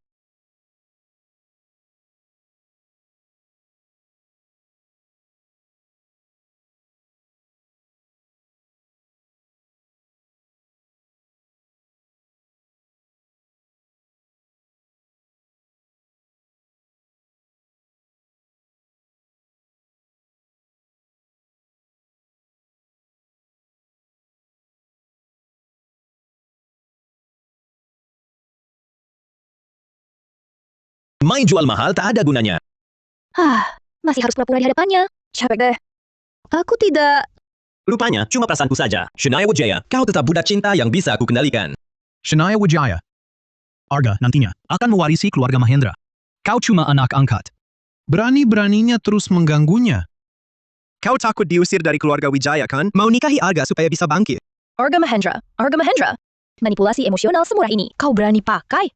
Main jual mahal tak ada gunanya. Masih harus pura-pura di hadapannya. Capek deh. Aku tidak... Rupanya, cuma perasaanku saja. Shania Wijaya, kau tetap budak cinta yang bisa aku kendalikan. Shania Wijaya. Arga nantinya akan mewarisi keluarga Mahendra. Kau cuma anak angkat. Berani-beraninya terus mengganggunya. Kau takut diusir dari keluarga Wijaya kan? Mau nikahi Arga supaya bisa bangkit. Arga Mahendra. Manipulasi emosional semurah ini. Kau berani pakai?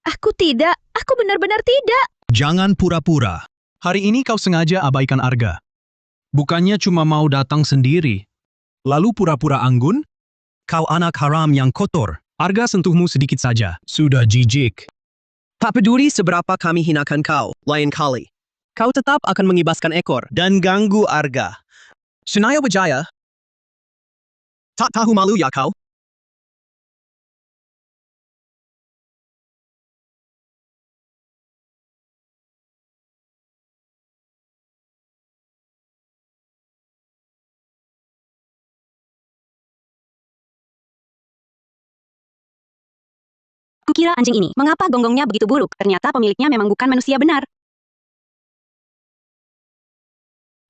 Aku tidak. Aku benar-benar tidak. Jangan pura-pura. Hari ini kau sengaja abaikan Arga. Bukannya cuma mau datang sendiri. Lalu pura-pura anggun? Kau anak haram yang kotor. Arga sentuhmu sedikit saja. Sudah jijik. Tak peduli seberapa kami hinakan kau, lain kali. Kau tetap akan mengibaskan ekor dan ganggu Arga. Shania Wijaya. Tak tahu malu ya kau? Kukira anjing ini, mengapa gonggongnya begitu buruk? Ternyata pemiliknya memang bukan manusia benar.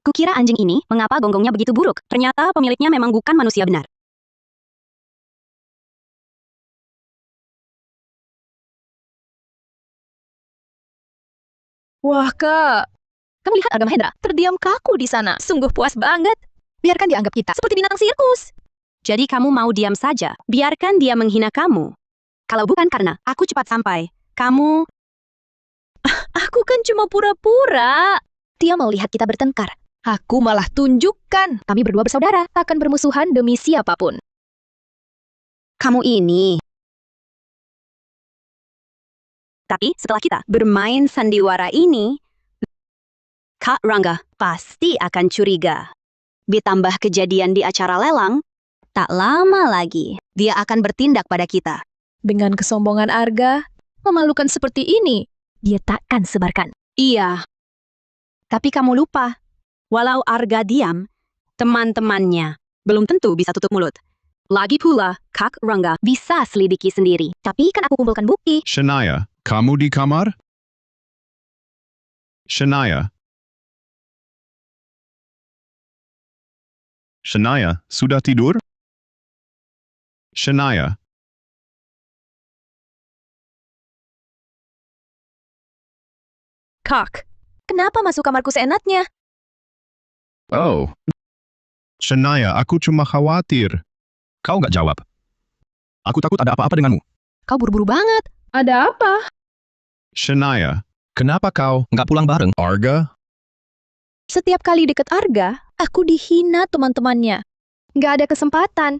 Kukira anjing ini, mengapa gonggongnya begitu buruk? Ternyata pemiliknya memang bukan manusia benar. Wah, Kak. Kamu lihat Arga Mahendra? Terdiam kaku di sana. Sungguh puas banget. Biarkan dianggap kita seperti binatang sirkus. Jadi kamu mau diam saja, biarkan dia menghina kamu. Kalau bukan karena aku cepat sampai, kamu... Aku kan cuma pura-pura. Dia mau lihat kita bertengkar. Aku malah tunjukkan. Kami berdua bersaudara, akan bermusuhan demi siapapun. Kamu ini... Tapi setelah kita bermain sandiwara ini, Kak Rangga pasti akan curiga. Ditambah kejadian di acara lelang, tak lama lagi dia akan bertindak pada kita. Dengan kesombongan Arga, memalukan seperti ini, dia takkan sebarkan. Iya. Tapi kamu lupa, walau Arga diam, teman-temannya belum tentu bisa tutup mulut. Lagi pula, Kak Rangga bisa selidiki sendiri. Tapi kan aku kumpulkan bukti. Shania, kamu di kamar? Shania. Shania, sudah tidur? Shania. Kak, kenapa masuk kamarku seenaknya? Oh. Shania, aku cuma khawatir. Kau nggak jawab. Aku takut ada apa-apa denganmu. Kau buru-buru banget. Ada apa? Shania, kenapa kau nggak pulang bareng? Arga? Setiap kali deket Arga, aku dihina teman-temannya. Nggak ada kesempatan.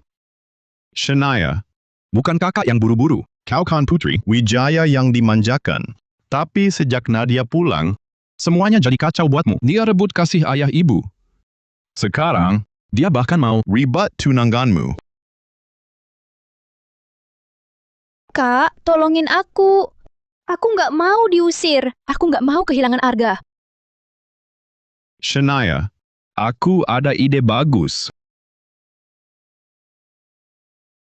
Shania, bukan kakak yang buru-buru. Kau kan putri Wijaya yang dimanjakan. Tapi sejak Nadia pulang, semuanya jadi kacau buatmu. Dia rebut kasih ayah ibu. Sekarang, dia bahkan mau ribut tunanganmu. Kak, tolongin aku. Aku nggak mau diusir. Aku nggak mau kehilangan Arga. Shania, aku ada ide bagus.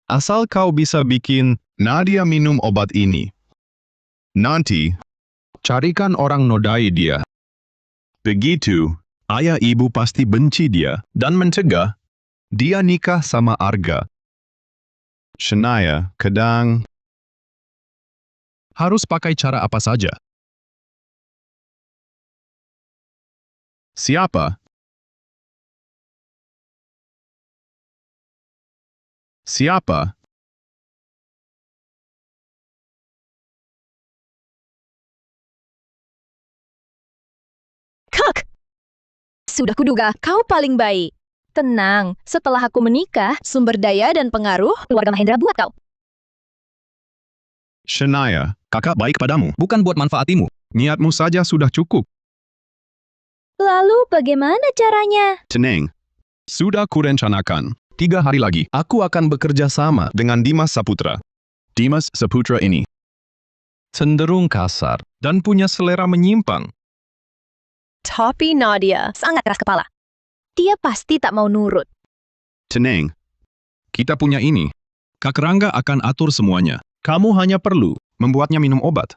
Asal kau bisa bikin Nadia minum obat ini. Nanti, carikan orang nodai dia. Begitu, ayah ibu pasti benci dia dan mencegah dia nikah sama Arga. Shania, kadang harus pakai cara apa saja. Siapa? Siapa? Kak! Sudah kuduga, kau paling baik. Tenang, setelah aku menikah, sumber daya dan pengaruh keluarga Mahendra buat kau. Shania, kakak baik padamu, bukan buat manfaatimu. Niatmu saja sudah cukup. Lalu bagaimana caranya? Tenang. Sudah kurencanakan. 3 hari lagi, aku akan bekerja sama dengan Dimas Saputra. Dimas Saputra ini cenderung kasar dan punya selera menyimpang. Tapi Nadia sangat keras kepala. Dia pasti tak mau nurut. Tenang. Kita punya ini. Kak Rangga akan atur semuanya. Kamu hanya perlu membuatnya minum obat.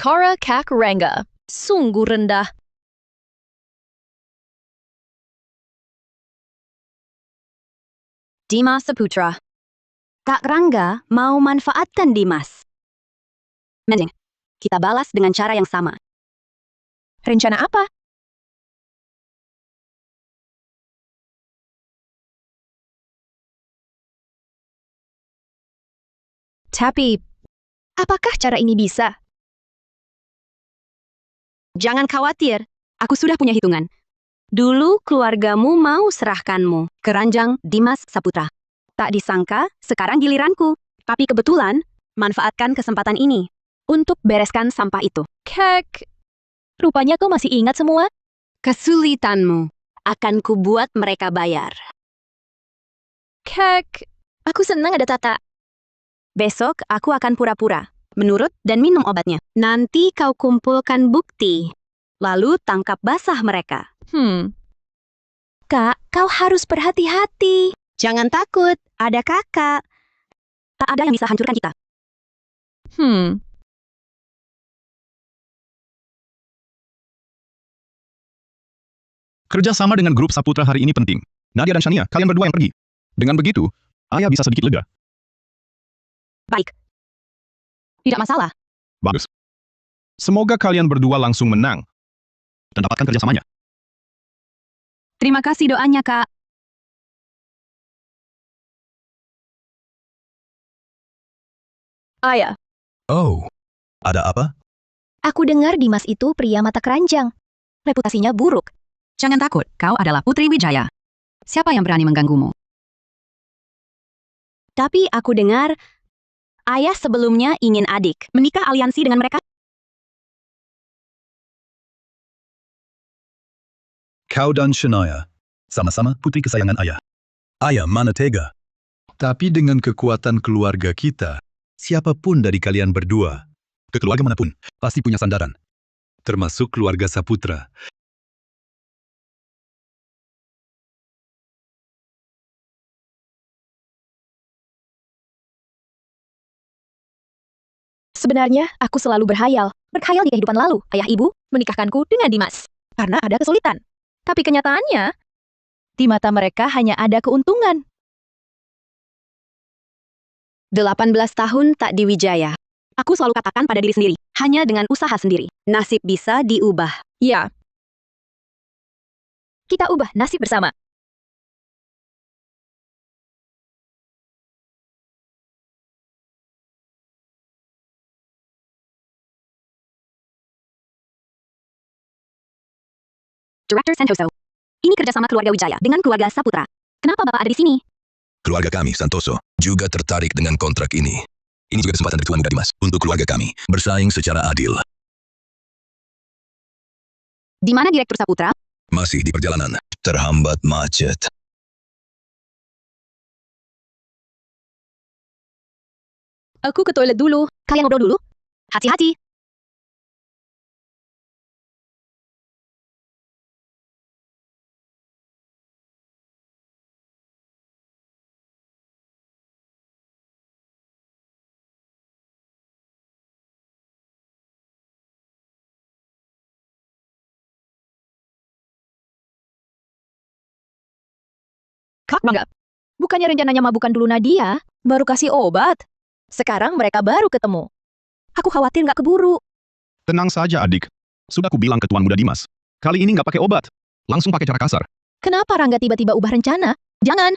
Kara Kak Rangga, sungguh rendah. Dimas Saputra. Kak Rangga mau manfaatkan Dimas. Mending, kita balas dengan cara yang sama. Rencana apa? Tapi, apakah cara ini bisa? Jangan khawatir, aku sudah punya hitungan. Dulu keluargamu mau serahkanmu, keranjang Dimas Saputra. Tak disangka, sekarang giliranku. Tapi kebetulan, manfaatkan kesempatan ini untuk bereskan sampah itu. Kek, rupanya kau masih ingat semua? Kesulitanmu akan kubuat mereka bayar. Kek, aku senang ada Tata. Besok aku akan pura-pura, menurut dan minum obatnya. Nanti kau kumpulkan bukti, lalu tangkap basah mereka. Kak, kau harus berhati-hati. Jangan takut, ada kakak. Tak ada yang bisa hancurkan kita. Kerjasama dengan grup Saputra hari ini penting. Nadia dan Shania, kalian berdua yang pergi. Dengan begitu, ayah bisa sedikit lega. Baik. Tidak masalah. Bagus. Semoga kalian berdua langsung menang dan dapatkan kerjasamanya. Terima kasih doanya, Kak. Ayah, Oh, ada apa? aku dengar Dimas itu pria mata keranjang. Reputasinya buruk. Jangan takut, kau adalah Putri Wijaya. Siapa yang berani mengganggumu? Tapi aku dengar ayah sebelumnya ingin adik menikah aliansi dengan mereka. Kau dan Shania, sama-sama putri kesayangan ayah. Ayah mana tega. Tapi dengan kekuatan keluarga kita, siapapun dari kalian berdua, ke keluarga manapun, pasti punya sandaran. Termasuk keluarga Saputra. Sebenarnya, aku selalu berkhayal di kehidupan lalu, ayah ibu menikahkanku dengan Dimas. Karena ada kesulitan. Tapi kenyataannya, di mata mereka hanya ada keuntungan. 18 tahun tak di Wijaya. Aku selalu katakan pada diri sendiri, hanya dengan usaha sendiri, nasib bisa diubah. Ya. Kita ubah nasib bersama. Director Santoso. Ini kerjasama keluarga Wijaya dengan keluarga Saputra. Kenapa Bapak ada di sini? Keluarga kami, Santoso, juga tertarik dengan kontrak ini. Ini juga kesempatan dari Tuan Muda Dimas untuk keluarga kami bersaing secara adil. Di mana Direktur Saputra? Masih di perjalanan, terhambat macet. Aku ke toilet dulu. Kalian ngobrol dulu. Hati-hati. Kak Bangga. Bukannya rencananya mabukan dulu Nadia, baru kasih obat. Sekarang mereka baru ketemu. Aku khawatir nggak keburu. Tenang saja adik. Sudah kubilang ke Tuan Muda Dimas. Kali ini nggak pakai obat. Langsung pakai cara kasar. Kenapa Rangga tiba-tiba ubah rencana? Jangan.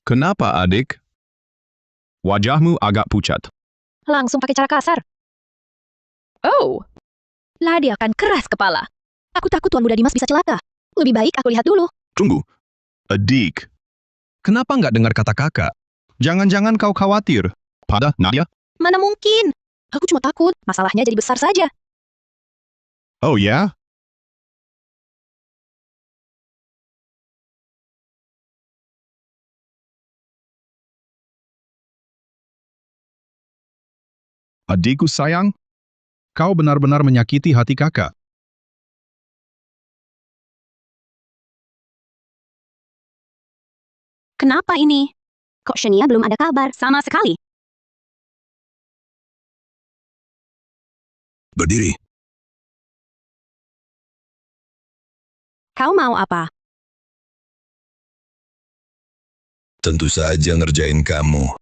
Kenapa adik? Wajahmu agak pucat. Langsung pakai cara kasar. Oh. Nadia akan keras kepala. Aku takut Tuan Muda Dimas bisa celaka. Lebih baik aku lihat dulu. Tunggu. Adik. Kenapa nggak dengar kata kakak? Jangan-jangan kau khawatir pada Nadia? Mana mungkin? Aku cuma takut masalahnya jadi besar saja. Oh ya? Adikku sayang, kau benar-benar menyakiti hati kakak. Kenapa ini? Kok Shania belum ada kabar sama sekali? Berdiri. Kau mau apa? Tentu saja ngerjain kamu.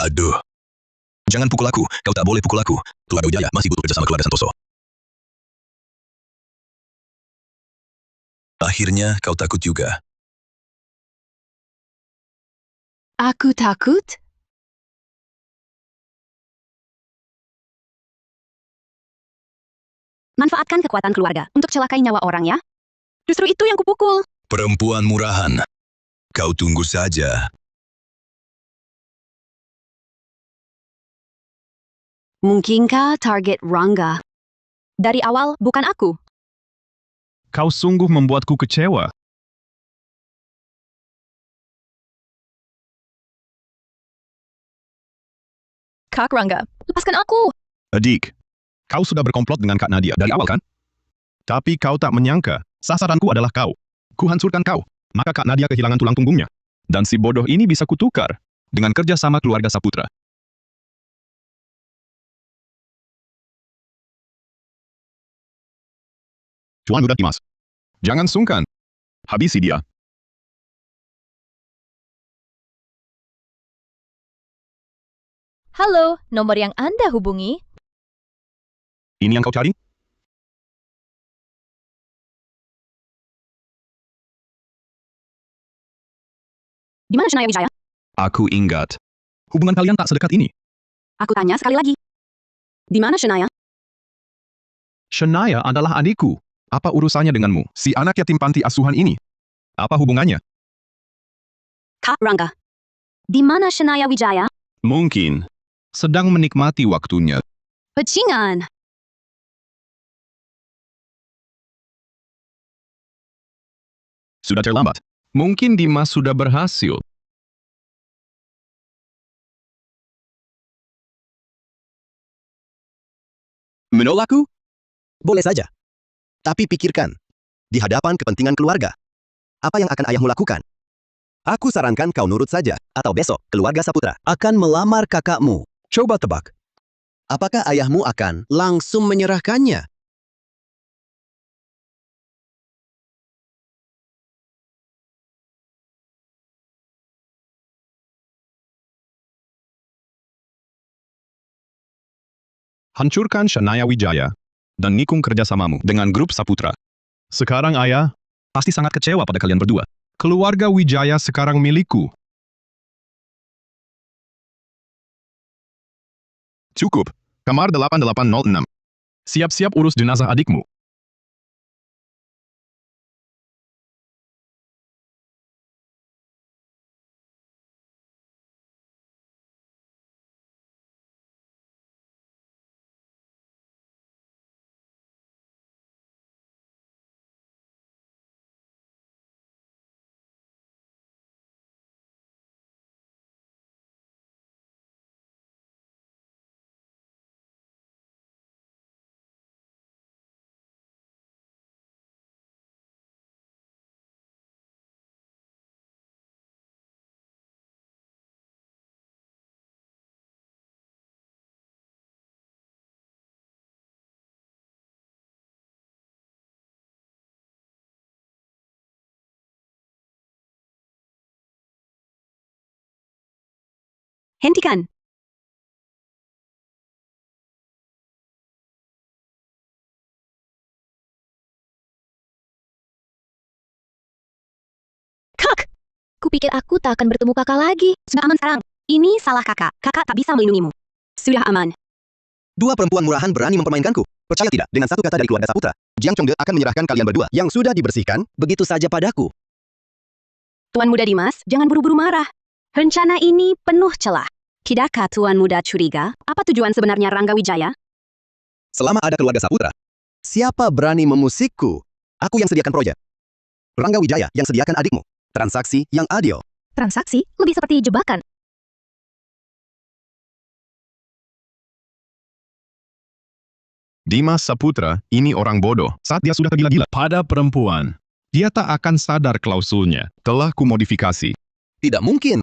Aduh. Jangan pukul aku. Kau tak boleh pukul aku. Keluarga Wijaya masih butuh kerjasama keluarga Santoso. Akhirnya kau takut juga. Aku takut? Manfaatkan kekuatan keluarga untuk celakai nyawa orang ya. Justru itu yang kupukul. Perempuan murahan. Kau tunggu saja. Mungkinkah target Rangga? Dari awal bukan aku. Kau sungguh membuatku kecewa. Kak Rangga, lepaskan aku. Adik, kau sudah berkomplot dengan Kak Nadia dari awal kan? Tapi kau tak menyangka, sasaranku adalah kau. Kuhancurkan kau, maka Kak Nadia kehilangan tulang punggungnya. Dan si bodoh ini bisa kutukar dengan kerja sama keluarga Saputra. Tuan Muda Dimas, jangan sungkan. Habisi dia. Halo, nomor yang Anda hubungi. Ini yang kau cari? Di mana Shania Wijaya? Aku ingat. Hubungan kalian tak sedekat ini. Aku tanya sekali lagi. Di mana Shania? Shania adalah adikku. Apa urusannya denganmu, si anak yatim panti asuhan ini? Apa hubungannya? Kak Rangga. Di mana Shania Wijaya? Mungkin sedang menikmati waktunya. Pecingan. Sudah terlambat. Mungkin Dimas sudah berhasil. Menolakku? Boleh saja. Tapi pikirkan, di hadapan kepentingan keluarga, apa yang akan ayahmu lakukan? Aku sarankan kau nurut saja, atau besok keluarga Saputra akan melamar kakakmu. Coba tebak. Apakah ayahmu akan langsung menyerahkannya? Hancurkan Shania Wijaya dan nikung kerjasamamu dengan grup Saputra. Sekarang ayah pasti sangat kecewa pada kalian berdua. Keluarga Wijaya sekarang milikku. Cukup. Kamar 8806. Siap-siap urus jenazah adikmu. Hentikan. Kak! Kupikir aku tak akan bertemu kakak lagi. Sudah aman sekarang. Ini salah kakak. Kakak tak bisa melindungimu. Sudah aman. Dua perempuan murahan berani mempermainkanku. Percaya tidak, dengan satu kata dari keluarga Saputra, Jiang Chongde akan menyerahkan kalian berdua yang sudah dibersihkan begitu saja padaku. Tuan Muda Dimas, jangan buru-buru marah. Rencana ini penuh celah. Tidakkah Tuan Muda curiga? Apa tujuan sebenarnya Rangga Wijaya? Selama ada keluarga Saputra, siapa berani memusikku? Aku yang sediakan proyek. Rangga Wijaya yang sediakan adikmu. Transaksi yang adil. Transaksi lebih seperti jebakan. Dimas Saputra ini orang bodoh saat dia sudah tergila-gila pada perempuan. Dia tak akan sadar klausulnya. Telah kumodifikasi. Tidak mungkin.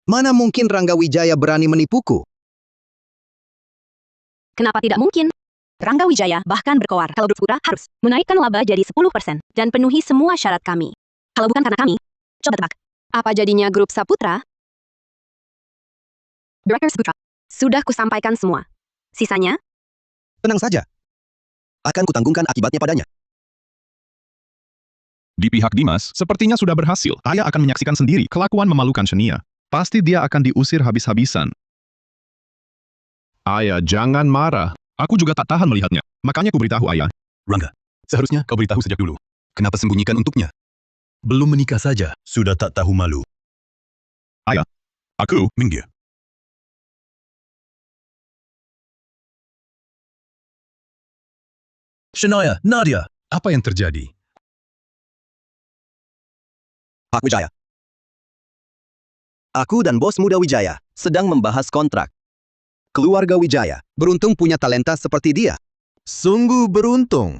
Mana mungkin Rangga Wijaya berani menipuku? Kenapa tidak mungkin? Rangga Wijaya bahkan berkoar kalau Grup Saputra harus menaikkan laba jadi 10% dan penuhi semua syarat kami. Kalau bukan karena kami, coba tebak. Apa jadinya Grup Saputra? Direktur Saputra, sudah kusampaikan semua. Sisanya, Tenang saja. Akan kutanggungkan akibatnya padanya. Di pihak Dimas, sepertinya sudah berhasil. Ayah akan menyaksikan sendiri kelakuan memalukan Shania. Pasti dia akan diusir habis-habisan. Ayah, jangan marah. Aku juga tak tahan melihatnya. Makanya ku beritahu ayah. Rangga, seharusnya kau beritahu sejak dulu. Kenapa sembunyikan untuknya? Belum menikah saja, sudah tak tahu malu. Aku, Minggir. Shania, Nadia, apa yang terjadi? Pak Wijaya. Aku dan bos muda Wijaya sedang membahas kontrak. Keluarga Wijaya beruntung punya talenta seperti dia. Sungguh beruntung.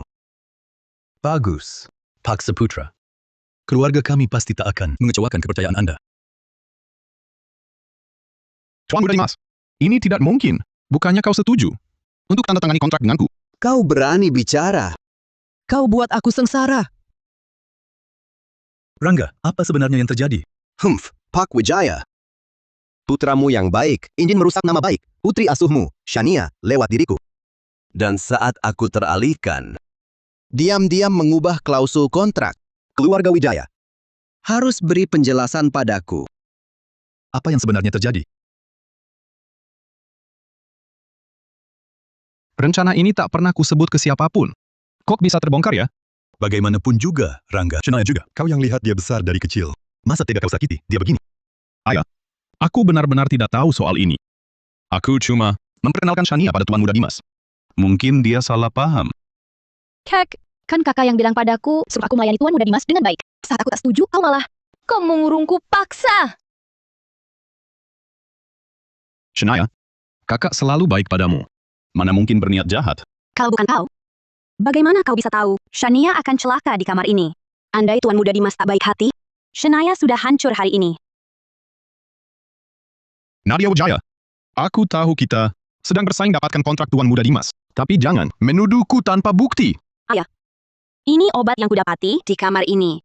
Bagus, Pak Saputra. Keluarga kami pasti tak akan mengecewakan kepercayaan Anda. Tuan Muda Dimas, ini tidak mungkin. Bukannya kau setuju untuk tanda tangani kontrak denganku? Kau berani bicara. Kau buat aku sengsara. Rangga, apa sebenarnya yang terjadi? Pak Wijaya. Putramu yang baik ingin merusak nama baik putri asuhmu, Shania, lewat diriku. Dan saat aku teralihkan, diam-diam mengubah klausul kontrak. Keluarga Wijaya harus beri penjelasan padaku. Apa yang sebenarnya terjadi? Rencana ini tak pernah kusebut ke siapapun. Kok bisa terbongkar ya? Bagaimanapun juga, Rangga, Shania juga. Kau yang lihat dia besar dari kecil. Masa tega kau sakiti dia begini? Ayah, aku benar-benar tidak tahu soal ini. Aku cuma memperkenalkan Shania pada Tuan Muda Dimas. Mungkin dia salah paham. Kek, kan kakak yang bilang padaku suruh aku melayani Tuan Muda Dimas dengan baik. Saat aku tak setuju, kau mengurungku paksa. Shania, kakak selalu baik padamu. Mana mungkin berniat jahat? Kalau bukan kau, bagaimana kau bisa tahu Shania akan celaka di kamar ini? Andai Tuan Muda Dimas tak baik hati, Shania sudah hancur hari ini. Nadia Wijaya, aku tahu kita sedang bersaing dapatkan kontrak Tuan Muda Dimas. Tapi jangan menuduhku tanpa bukti. Ayah, ini obat yang kudapati di kamar ini.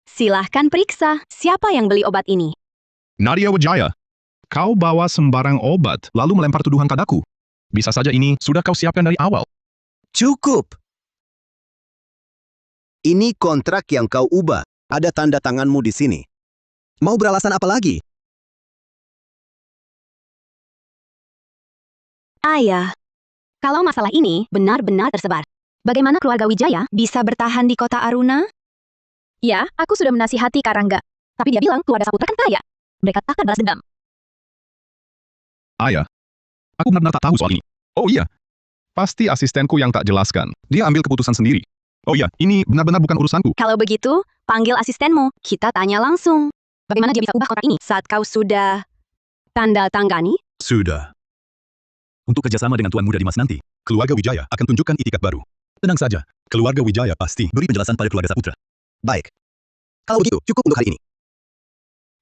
Silahkan periksa siapa yang beli obat ini. Nadia Wijaya, kau bawa sembarang obat lalu melempar tuduhan padaku. Bisa saja ini sudah kau siapkan dari awal. Cukup. Ini kontrak yang kau ubah. Ada tanda tanganmu di sini. Mau beralasan apa lagi? Ayah, kalau masalah ini benar-benar tersebar, bagaimana keluarga Wijaya bisa bertahan di kota Aruna? Ya, aku sudah menasihati Kak Rangga. Tapi dia bilang keluarga Saputra kan kaya. Mereka tak akan balas dendam. Ayah, aku benar-benar tak tahu soal ini. Oh iya, pasti asistenku yang tak jelaskan. Dia ambil keputusan sendiri. Oh iya, ini benar-benar bukan urusanku. Kalau begitu, panggil asistenmu. Kita tanya langsung. Bagaimana dia bisa ubah kontrak ini saat kau sudah tanda tangani? Sudah. Untuk kerjasama dengan Tuan Muda Dimas nanti, keluarga Wijaya akan tunjukkan itikat baru. Tenang saja, keluarga Wijaya pasti beri penjelasan pada keluarga Saputra. Baik. Kalau begitu, cukup untuk hari ini.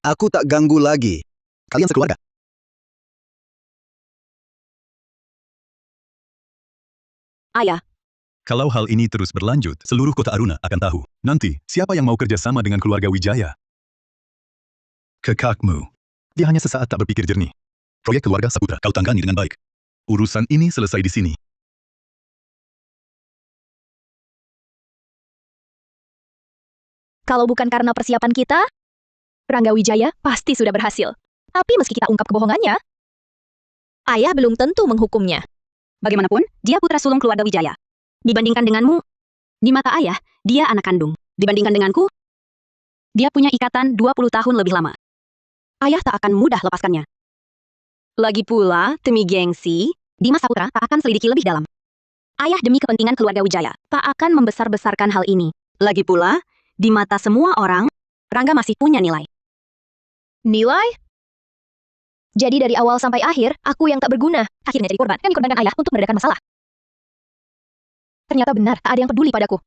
Aku tak ganggu lagi. Kalian sekeluarga. Ayah, Kalau hal ini terus berlanjut, seluruh kota Aruna akan tahu. Nanti, siapa yang mau kerjasama dengan keluarga Wijaya? Kekakmu. Dia hanya sesaat tak berpikir jernih. Proyek keluarga Saputra kau tangani dengan baik. Urusan ini selesai di sini. Kalau bukan karena persiapan kita, Rangga Wijaya pasti sudah berhasil. Tapi meski kita ungkap kebohongannya, ayah belum tentu menghukumnya. bagaimanapun, dia putra sulung keluarga Wijaya. Dibandingkan denganmu, di mata ayah, dia anak kandung. Dibandingkan denganku, dia punya ikatan 20 tahun lebih lama. Ayah tak akan mudah lepaskannya. Lagi pula, demi gengsi, Dimas Saputra tak akan selidiki lebih dalam. Ayah demi kepentingan keluarga Wijaya tak akan membesar-besarkan hal ini. Lagi pula, di mata semua orang, Rangga masih punya nilai. Nilai? Jadi dari awal sampai akhir, aku yang tak berguna. Akhirnya jadi korban. Kami korbankan ayah untuk meredakan masalah. Ternyata benar, tak ada yang peduli padaku.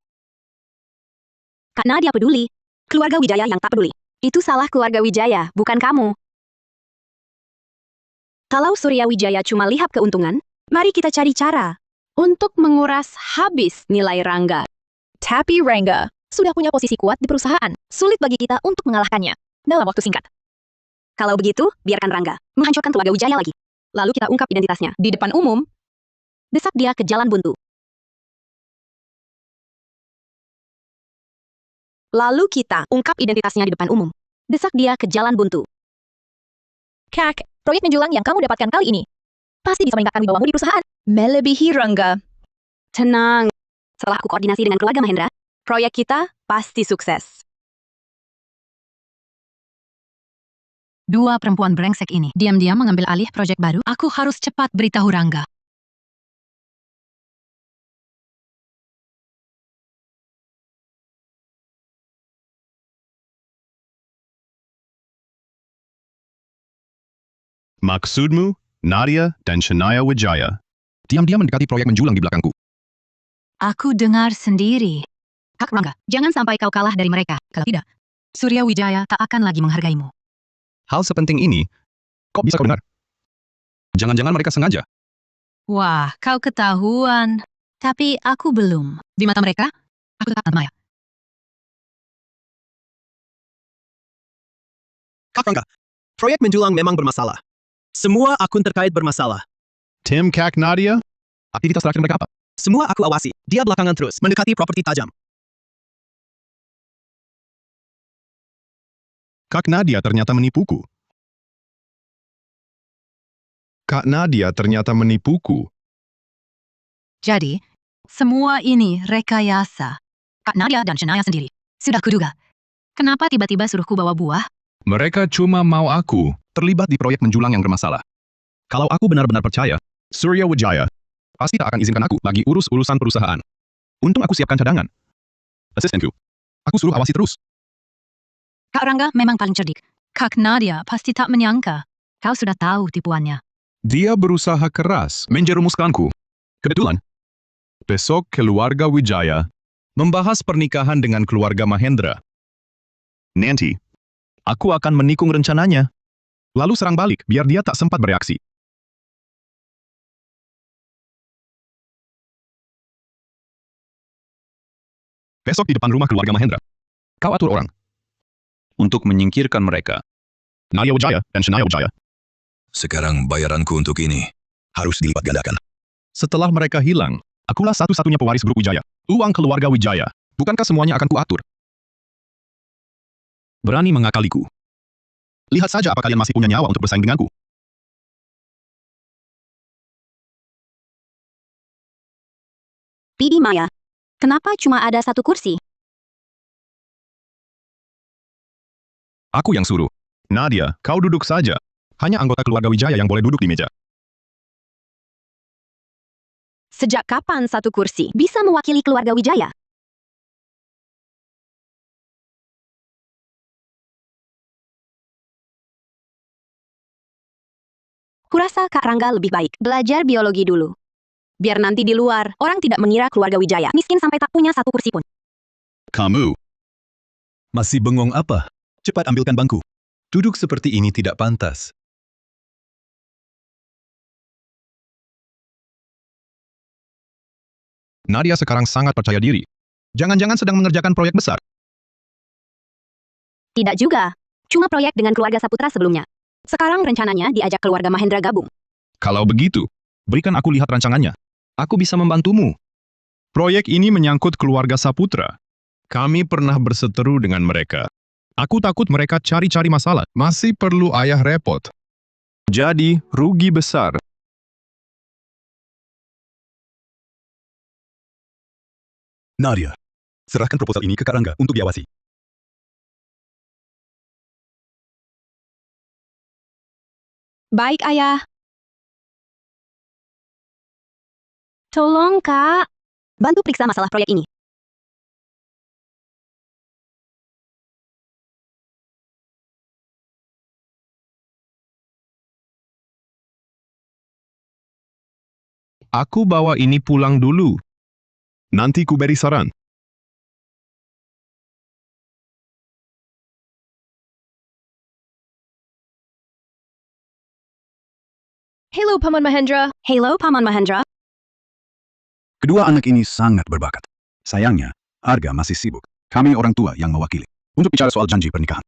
Kak Nadia peduli. Keluarga Wijaya yang tak peduli. Itu salah keluarga Wijaya, bukan kamu. Kalau Surya Wijaya cuma lihat keuntungan, mari kita cari cara untuk menguras habis nilai Rangga. Tapi Rangga sudah punya posisi kuat di perusahaan. Sulit bagi kita untuk mengalahkannya dalam waktu singkat. Kalau begitu, biarkan Rangga menghancurkan keluarga Wijaya lagi. Lalu kita ungkap identitasnya di depan umum. Desak dia ke jalan buntu. Lalu kita ungkap identitasnya di depan umum. Desak dia ke jalan buntu. Kak, proyek menjulang yang kamu dapatkan kali ini pasti bisa meningkatkan wibawamu di perusahaan. Melebihi Rangga. Tenang. Setelah aku koordinasi dengan keluarga Mahendra, proyek kita pasti sukses. Dua perempuan brengsek ini diam-diam mengambil alih proyek baru. Aku harus cepat beritahu Rangga. Maksudmu, Nadia dan Shania Wijaya diam-diam mendekati proyek menjulang di belakangku. Aku dengar sendiri. Kak Rangga, jangan sampai kau kalah dari mereka. Kalau tidak, Surya Wijaya tak akan lagi menghargaimu. Hal sepenting ini, kok bisa kau dengar? Jangan-jangan mereka sengaja. Wah, kau ketahuan. Tapi aku belum. Di mata mereka, aku tetap Maya. Kak Rangga, proyek menjulang memang bermasalah. Semua akun terkait bermasalah. Tim, Kak Nadia, aktivitas terakhir mereka apa? Semua aku awasi. Dia belakangan terus mendekati properti tajam. Kak Nadia ternyata menipuku. Kak Nadia ternyata menipuku. Jadi, semua ini rekayasa. Kak Nadia dan Shania sendiri. Sudah kuduga. Kenapa tiba-tiba suruhku bawa buah? Mereka cuma mau aku terlibat di proyek menjulang yang bermasalah. Kalau aku benar-benar percaya, Surya Wijaya pasti tak akan izinkan aku lagi urus urusan perusahaan. Untung aku siapkan cadangan. Asistenku, aku suruh awasi terus. Kak Rangga memang paling cerdik. Kak Nadia pasti tak menyangka. Kau sudah tahu tipuannya. Dia berusaha keras menjerumuskanku. Kebetulan, besok keluarga Wijaya membahas pernikahan dengan keluarga Mahendra. Nanti, aku akan menikung rencananya. Lalu serang balik biar dia tak sempat bereaksi. Besok di depan rumah keluarga Mahendra, kau atur orang untuk menyingkirkan mereka. Nadia Wijaya dan Shania Wijaya. Sekarang bayaranku untuk ini harus dilipat gandakan. Setelah mereka hilang, akulah satu-satunya pewaris grup Wijaya. Uang keluarga Wijaya. Bukankah semuanya akan kuatur? Berani mengakaliku. Lihat saja apa kalian masih punya nyawa untuk bersaing denganku. Pidi Maya, kenapa cuma ada satu kursi? Aku yang suruh. Nadia, kau duduk saja. Hanya anggota keluarga Wijaya yang boleh duduk di meja. Sejak kapan satu kursi bisa mewakili keluarga Wijaya? Kurasa Kak Rangga lebih baik belajar biologi dulu. Biar nanti di luar, orang tidak mengira keluarga Wijaya miskin sampai tak punya satu kursi pun. Kamu masih bengong apa? Cepat ambilkan bangku. Duduk seperti ini tidak pantas. Nadia sekarang sangat percaya diri. Jangan-jangan sedang mengerjakan proyek besar. Tidak juga. Cuma proyek dengan keluarga Saputra sebelumnya. Sekarang rencananya diajak keluarga Mahendra gabung. Kalau begitu, berikan aku lihat rancangannya. Aku bisa membantumu. Proyek ini menyangkut keluarga Saputra. Kami pernah berseteru dengan mereka. Aku takut mereka cari-cari masalah. Masih perlu ayah repot. Jadi, rugi besar. Nadia, serahkan proposal ini ke Kak Rangga untuk diawasi. Baik, Ayah. Tolong, Kak. Bantu periksa masalah proyek ini. Aku bawa ini pulang dulu. Nanti ku beri saran. Hello, Paman Mahendra. Hello, Paman Mahendra. Kedua anak ini sangat berbakat. Sayangnya, Arga masih sibuk. Kami orang tua yang mewakili. Untuk bicara soal janji pernikahan.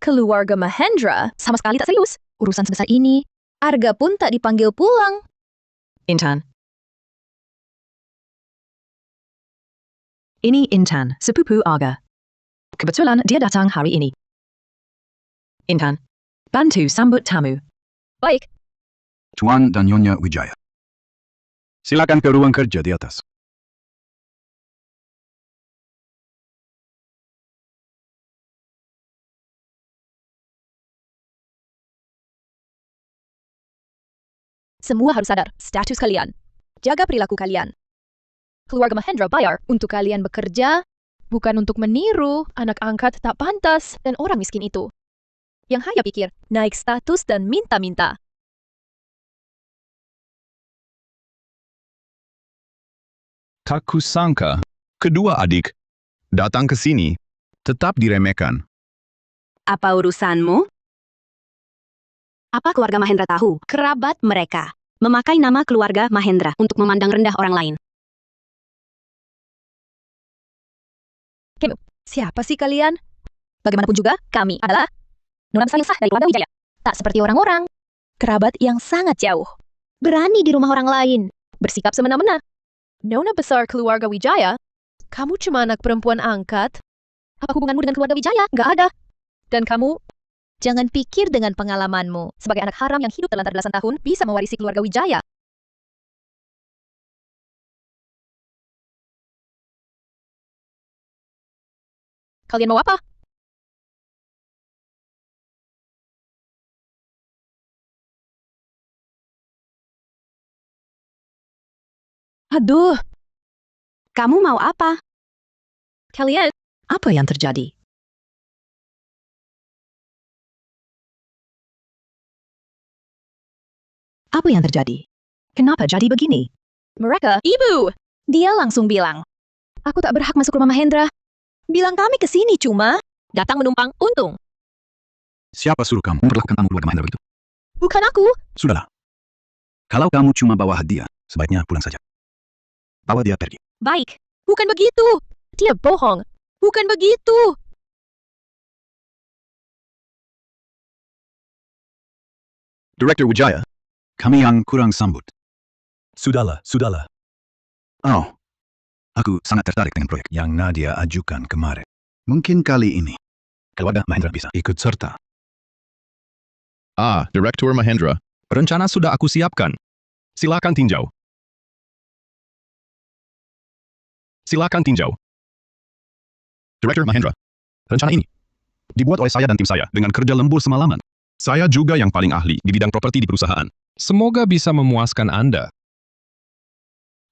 Keluarga Mahendra sama sekali tak serius. Urusan sebesar ini, Arga pun tak dipanggil pulang. Intan. Ini Intan, sepupu Arga. Kebetulan dia datang hari ini. Intan, bantu sambut tamu. Baik, Tuan dan Nyonya Wijaya. Silakan ke ruang kerja di atas. semua harus sadar status kalian. Jaga perilaku kalian. Keluarga Mahendra bayar untuk kalian bekerja, bukan untuk meniru anak angkat tak pantas dan orang miskin itu. Yang hanya pikir naik status dan minta-minta. Tak kusangka, kedua adik datang ke sini, tetap diremehkan. Apa urusanmu? Apa keluarga Mahendra tahu? Kerabat mereka memakai nama keluarga Mahendra untuk memandang rendah orang lain. Siapa sih kalian? Bagaimanapun juga, kami adalah nona besar yang sah dari keluarga Wijaya. Tak seperti orang-orang. Kerabat yang sangat jauh. Berani di rumah orang lain. Bersikap semena-mena. Nona besar keluarga Wijaya? Kamu cuma anak perempuan angkat? Apa hubunganmu dengan keluarga Wijaya? Nggak ada. Dan kamu, jangan pikir dengan pengalamanmu sebagai anak haram yang hidup terlantar belasan tahun bisa mewarisi keluarga Wijaya. Kalian mau apa? Aduh. Kamu mau apa? Kalian, Apa yang terjadi? Apa yang terjadi? Kenapa jadi begini? mereka, Ibu! Dia langsung bilang, aku tak berhak masuk rumah Mahendra. Bilang kami ke sini cuma datang menumpang untung. Siapa suruh kamu memperlakukan tamu keluarga Mahendra begitu? Bukan aku. Sudahlah. Kalau kamu cuma bawa hadiah, sebaiknya pulang saja. Bawa dia pergi. Baik. Bukan begitu. Dia bohong. Bukan begitu. Direktur Wijaya, kami yang kurang sambut. Sudahlah. Oh, aku sangat tertarik dengan proyek yang Nadia ajukan kemarin. Mungkin kali ini, keluarga Mahendra bisa ikut serta. Direktur Mahendra, rencana sudah aku siapkan. Silakan tinjau. Direktur Mahendra, rencana ini dibuat oleh saya dan tim saya dengan kerja lembur semalaman. Saya juga yang paling ahli di bidang properti di perusahaan. Semoga bisa memuaskan Anda.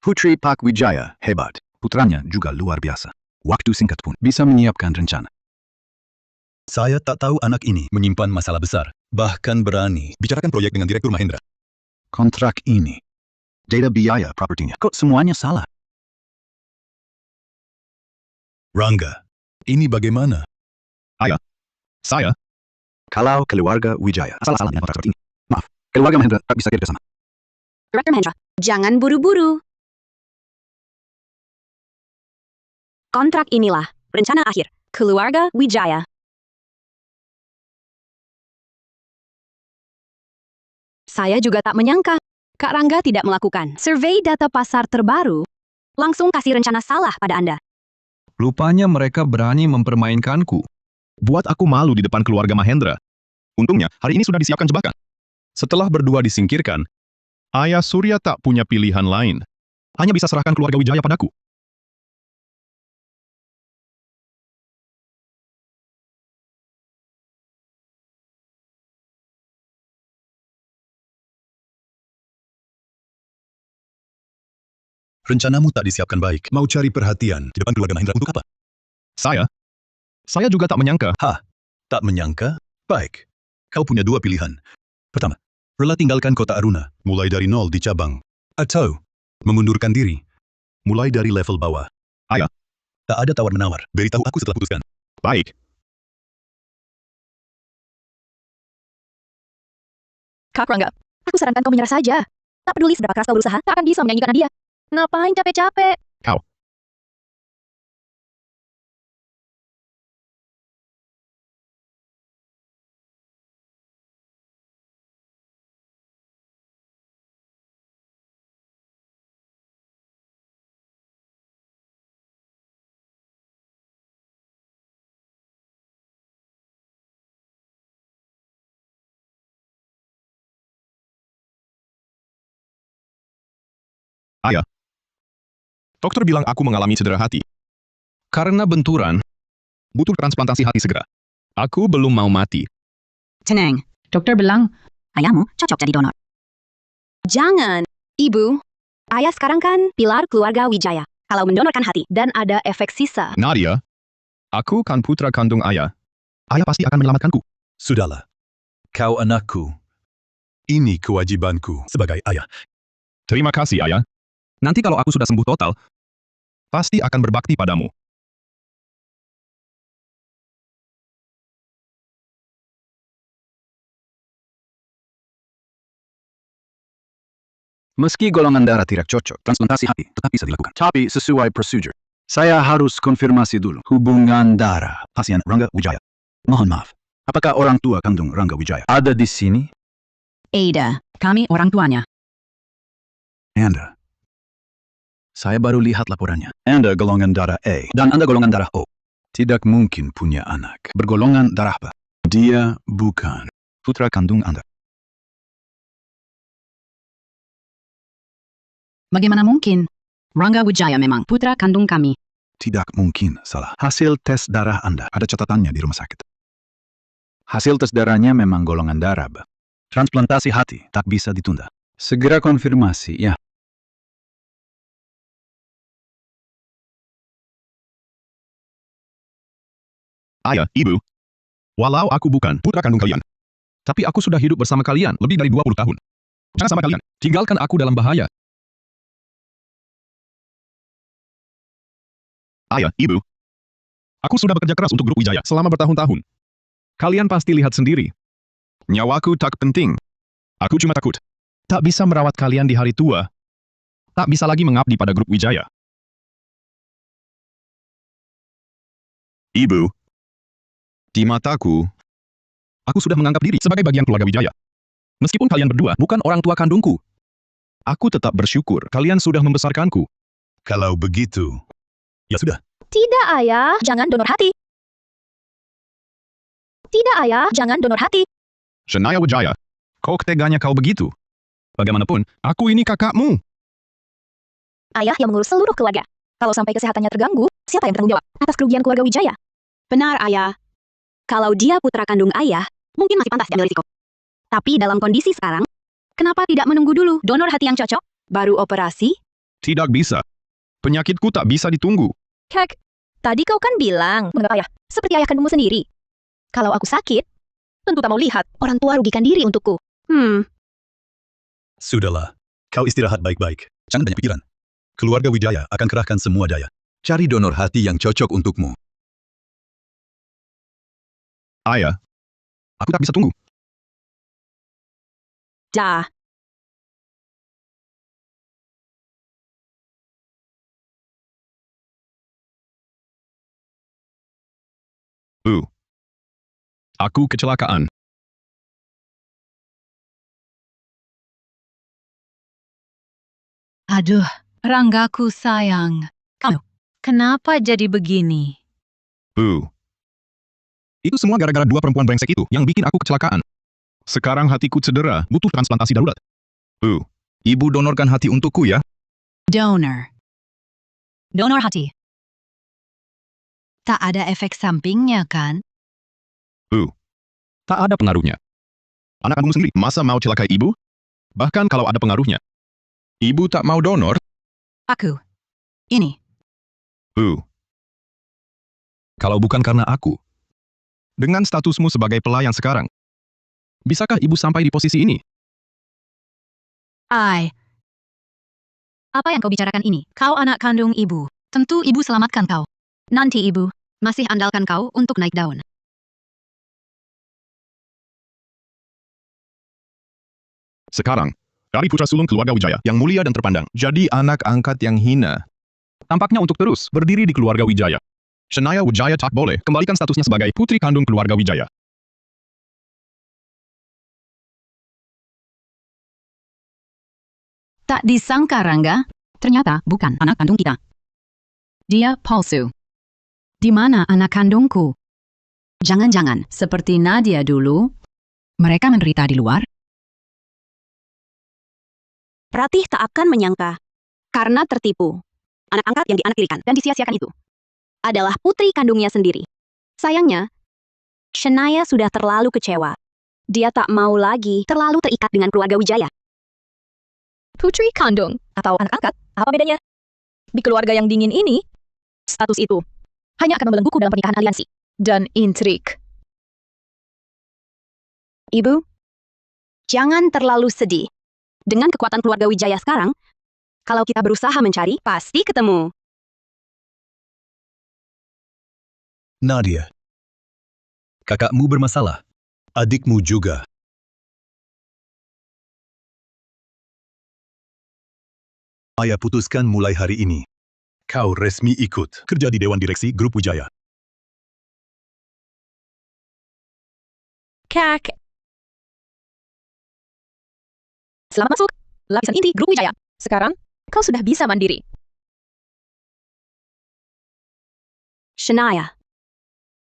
Putri Pak Wijaya hebat. Putranya juga luar biasa. Waktu singkat pun bisa menyiapkan rencana. Saya tak tahu anak ini menyimpan masalah besar. Bahkan berani bicarakan proyek dengan Direktur Mahendra. Kontrak ini, data biaya propertinya, kok semuanya salah? Rangga, ini bagaimana? Saya, Kalau keluarga Wijaya salah-salah dengan kontrak ini. Maaf, keluarga Mahendra tak bisa kerja sama. Direktur Mahendra, jangan buru-buru. Kontrak inilah rencana akhir keluarga Wijaya. Saya juga tak menyangka Kak Rangga tidak melakukan survei data pasar terbaru. Langsung kasih rencana salah pada Anda. rupanya mereka berani mempermainkanku. Buat aku malu di depan keluarga Mahendra. Untungnya, hari ini sudah disiapkan jebakan. Setelah berdua disingkirkan, Ayah Surya tak punya pilihan lain. Hanya bisa serahkan keluarga Wijaya padaku. Rencanamu tak disiapkan baik. Mau cari perhatian di depan keluarga Mahendra untuk apa? Saya juga tak menyangka. Tak menyangka? Baik. Kau punya dua pilihan. Pertama, rela tinggalkan kota Aruna, mulai dari nol di cabang. Atau, mengundurkan diri. Mulai dari level bawah. Ayah. Tak ada tawar-menawar. Beritahu aku setelah putuskan. Baik. Kak Rangga, aku sarankan kau menyerah saja. Tak peduli seberapa keras kau berusaha, tak akan bisa menyanyikan Nadia. Ngapain capek-capek? Kau. Ayah. Dokter bilang aku mengalami cedera hati. Karena benturan, butuh transplantasi hati segera. Aku belum mau mati. Tenang, dokter bilang ayahmu cocok jadi donor. Jangan, Ibu. Ayah sekarang kan pilar keluarga Wijaya. Kalau mendonorkan hati dan ada efek sisa. Nadia, aku kan putra kandung ayah. Ayah pasti akan menyelamatkanku. Sudahlah. Kau anakku. Ini kewajibanku sebagai ayah. Terima kasih, ayah. Nanti kalau aku sudah sembuh total, pasti akan berbakti padamu. Meski golongan darah tidak cocok, transplantasi hati tetap bisa dilakukan. Tapi sesuai prosedur. Saya harus konfirmasi dulu hubungan darah pasien Rangga Wijaya. Mohon maaf. Apakah orang tua kandung Rangga Wijaya ada di sini? Ada, kami orang tuanya. Anda. Saya baru lihat laporannya. Anda golongan darah A dan Anda golongan darah O. Tidak mungkin punya anak bergolongan darah B. Dia bukan putra kandung Anda. Bagaimana mungkin? Rangga Wijaya memang putra kandung kami. Tidak mungkin salah. Hasil tes darah Anda ada catatannya di rumah sakit. Hasil tes darahnya memang golongan darah B. Transplantasi hati tak bisa ditunda. Segera konfirmasi, ya. Ayah, ibu. Walau aku bukan putra kandung kalian, tapi aku sudah hidup bersama kalian lebih dari 20 tahun. Jangan sama kalian, tinggalkan aku dalam bahaya. Ayah, ibu. Aku sudah bekerja keras untuk Grup Wijaya selama bertahun-tahun. Kalian pasti lihat sendiri. Nyawaku tak penting. Aku cuma takut. Tak bisa merawat kalian di hari tua. Tak bisa lagi mengabdi pada Grup Wijaya. Ibu. Di mataku, aku sudah menganggap diri sebagai bagian keluarga Wijaya. Meskipun kalian berdua bukan orang tua kandungku. Aku tetap bersyukur kalian sudah membesarkanku. Kalau begitu, ya sudah. Tidak, Ayah. Jangan donor hati. Tidak, Ayah. Jangan donor hati. Shania Wijaya, kok teganya kau begitu? Bagaimanapun, aku ini kakakmu. Ayah yang mengurus seluruh keluarga. Kalau sampai kesehatannya terganggu, siapa yang bertanggung jawab atas kerugian keluarga Wijaya? Benar, Ayah. Kalau dia putra kandung ayah, mungkin masih pantas diambil risiko. Tapi dalam kondisi sekarang, kenapa tidak menunggu dulu donor hati yang cocok, baru operasi? Tidak bisa. Penyakitku tak bisa ditunggu. Kak, tadi kau kan bilang menganggap ayah seperti ayah kandungmu sendiri. Kalau aku sakit, tentu tak mau lihat orang tua rugikan diri untukku. Sudahlah. Kau istirahat baik-baik. Jangan banyak pikiran. Keluarga Wijaya akan kerahkan semua daya. Cari donor hati yang cocok untukmu. Ayah, aku tak bisa tunggu. Dah. Aku kecelakaan. Aduh, Ranggaku sayang. Kamu, kenapa jadi begini? Itu semua gara-gara dua perempuan brengsek itu yang bikin aku kecelakaan. Sekarang hatiku cedera, butuh transplantasi darurat. Ibu donorkan hati untukku ya. Donor. Donor hati. Tak ada efek sampingnya kan? Tak ada pengaruhnya. Anak kandungmu sendiri masa mau celakai ibu? Bahkan kalau ada pengaruhnya. Ibu tak mau donor? Aku. Ini. Kalau bukan karena aku. Dengan statusmu sebagai pelayan sekarang. Bisakah ibu sampai di posisi ini? Apa yang kau bicarakan ini? Kau anak kandung ibu. Tentu ibu selamatkan kau. Nanti ibu masih andalkan kau untuk naik daun. Sekarang, dari putra sulung keluarga Wijaya yang mulia dan terpandang, jadi anak angkat yang hina. Tampaknya untuk terus berdiri di keluarga Wijaya. Shania Wijaya tak boleh kembalikan statusnya sebagai putri kandung keluarga Wijaya. Tak disangka Rangga, ternyata bukan anak kandung kita. Dia palsu. Di mana anak kandungku? Jangan-jangan seperti Nadia dulu, mereka menderita di luar? Ratih tak akan menyangka. Karena tertipu. Anak angkat yang dianaktirikan dan disia-siakan itu adalah putri kandungnya sendiri. Sayangnya, Shania sudah terlalu kecewa. Dia tak mau lagi terlalu terikat dengan keluarga Wijaya. Putri kandung atau anak angkat, apa bedanya? Di keluarga yang dingin ini, status itu hanya akan membelengguku dalam pernikahan aliansi dan intrik. Ibu, jangan terlalu sedih. Dengan kekuatan keluarga Wijaya sekarang, kalau kita berusaha mencari, pasti ketemu. Nadia, kakakmu bermasalah. Adikmu juga. Ayah putuskan mulai hari ini. Kau resmi ikut kerja di Dewan Direksi Grup Wijaya. Kak, Selamat masuk, lapisan inti Grup Wijaya. sekarang kau sudah bisa mandiri. Shania.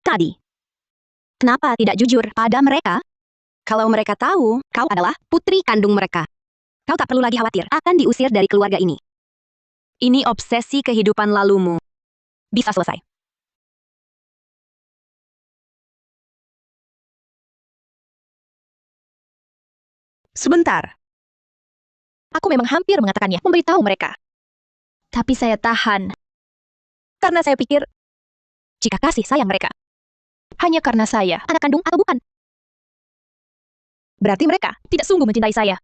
Tadi, kenapa tidak jujur pada mereka? Kalau mereka tahu kau adalah putri kandung mereka, kau tak perlu lagi khawatir akan diusir dari keluarga ini. Ini obsesi kehidupan lalumu. Bisa selesai. Sebentar. Aku memang hampir mengatakannya, memberitahu mereka. Tapi saya tahan. Karena saya pikir, jika kasih sayang mereka, hanya karena saya, anak kandung atau bukan, berarti mereka tidak sungguh mencintai saya.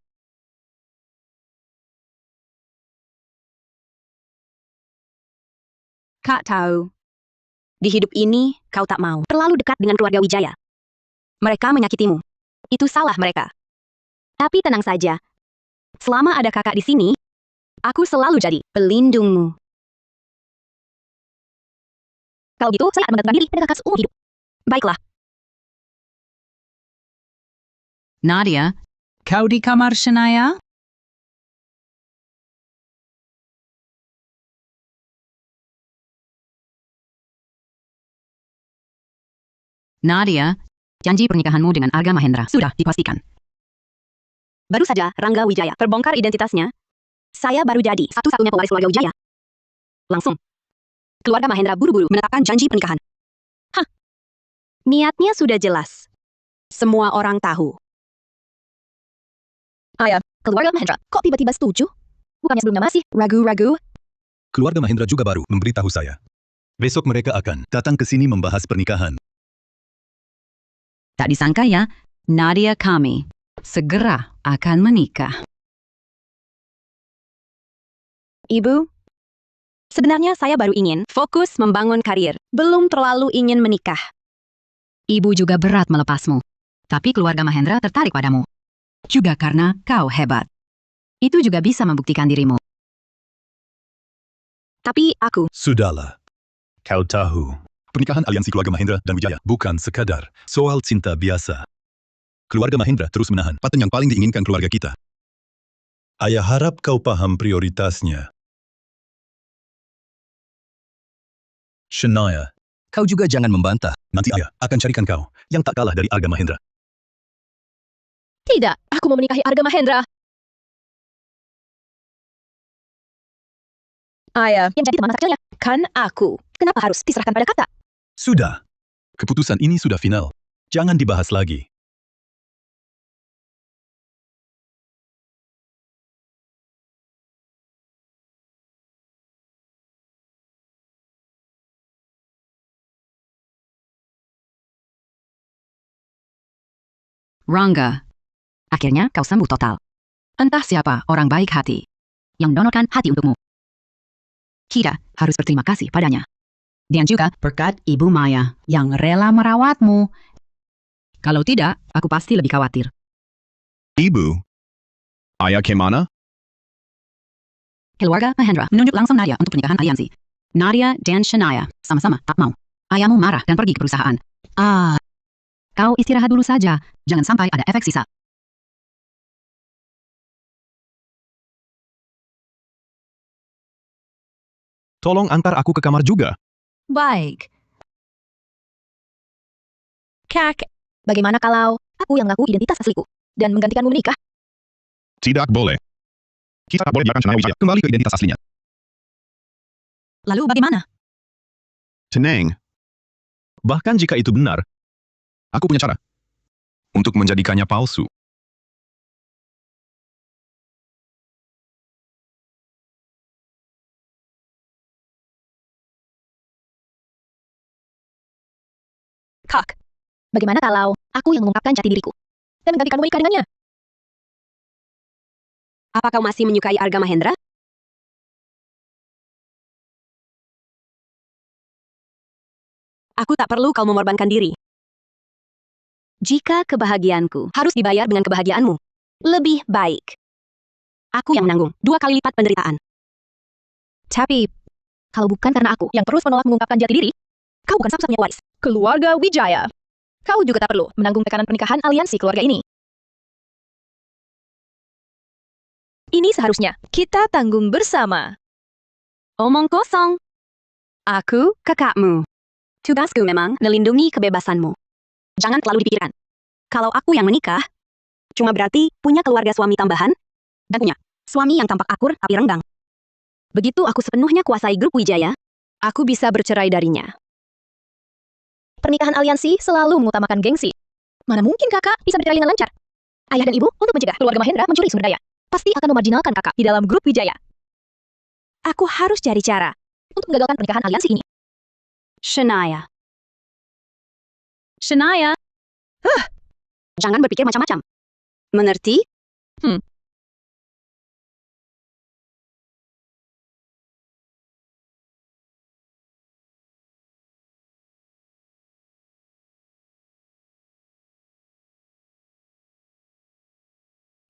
Kak tahu. Di hidup ini, kau tak mau terlalu dekat dengan keluarga Wijaya. Mereka menyakitimu. Itu salah mereka. Tapi tenang saja. Selama ada kakak di sini, aku selalu jadi pelindungmu. Kalau gitu, saya akan menggantungkan diri dengan kakak seumur hidup. Baiklah. Nadia, kau di kamar Shania? Nadia, janji pernikahanmu dengan Arga Mahendra sudah dipastikan. Baru saja Rangga Wijaya terbongkar identitasnya. Saya baru jadi satu-satunya pewaris keluarga Wijaya. Langsung. Keluarga Mahendra buru-buru menetapkan janji pernikahan. Hah. Niatnya sudah jelas. Semua orang tahu. Ayah, keluarga Mahendra, kok tiba-tiba setuju? Bukannya sebelumnya masih ragu-ragu? Keluarga Mahendra juga baru memberitahu saya. Besok mereka akan datang ke sini membahas pernikahan. Tak disangka ya, Nadia kami segera akan menikah. Ibu, sebenarnya saya baru ingin fokus membangun karir. Belum terlalu ingin menikah. Ibu juga berat melepasmu. Tapi keluarga Mahendra tertarik padamu. Juga karena kau hebat. Itu juga bisa membuktikan dirimu. Tapi aku, Sudahlah. Kau tahu, pernikahan aliansi keluarga Mahendra dan Wijaya bukan sekadar soal cinta biasa. Keluarga Mahendra terus menahan paten yang paling diinginkan keluarga kita. Ayah harap kau paham prioritasnya. Shania, kau juga jangan membantah. Nanti ayah akan carikan kau yang tak kalah dari Arga Mahendra. Tidak, aku mau menikahi Arga Mahendra. Ayah, yang jadi teman masa kecilnya, kan aku. Kenapa harus diserahkan pada kata? Sudah. Keputusan ini sudah final. Jangan dibahas lagi. Rangga, akhirnya kau sembuh total. Entah siapa orang baik hati. yang donorkan hati untukmu. Kita harus berterima kasih padanya. Dan juga berkat Ibu Maya yang rela merawatmu. Kalau tidak, aku pasti lebih khawatir. Ibu, ayah kemana? Keluarga Mahendra menunjuk langsung Nadia untuk pernikahan aliansi. Nadia dan Shania sama-sama tak mau. Ayahmu marah dan pergi ke perusahaan. Kau istirahat dulu saja. Jangan sampai ada efek sisa. Tolong antar aku ke kamar juga. Baik. Kak, bagaimana kalau aku yang ngaku identitas asliku dan menggantikanmu menikah? Tidak boleh. Kita tak boleh biarkan Shania Wijaya kembali ke identitas aslinya. Lalu bagaimana? Tenang. Bahkan jika itu benar, aku punya cara untuk menjadikannya palsu. Kak, bagaimana kalau aku yang mengungkapkan jati diriku dan menggantikanmu menikah dengannya? Apa kau masih menyukai Arga Mahendra? Aku tak perlu kau mengorbankan diri. Jika kebahagiaanku harus dibayar dengan kebahagiaanmu, lebih baik aku yang menanggung 2 kali lipat penderitaan. Tapi, kalau bukan karena aku yang terus menolak mengungkapkan jati diri, kau bukan satu-satunya waris keluarga Wijaya. Kau juga tak perlu menanggung tekanan pernikahan aliansi keluarga ini. Ini seharusnya kita tanggung bersama. Omong kosong. Aku kakakmu. Tugasku memang melindungi kebebasanmu. Jangan terlalu dipikirkan. Kalau aku yang menikah, cuma berarti punya keluarga suami tambahan, dan punya suami yang tampak akur tapi renggang. Begitu aku sepenuhnya kuasai grup Wijaya, aku bisa bercerai darinya. Pernikahan aliansi selalu mengutamakan gengsi. Mana mungkin kakak bisa bercerai dengan lancar? Ayah dan ibu untuk mencegah keluarga Mahendra mencuri sumber daya pasti akan memarjinalkan kakak di dalam grup Wijaya. Aku harus cari cara untuk menggagalkan pernikahan aliansi ini. Shania. Shania. Jangan berpikir macam-macam. Mengerti?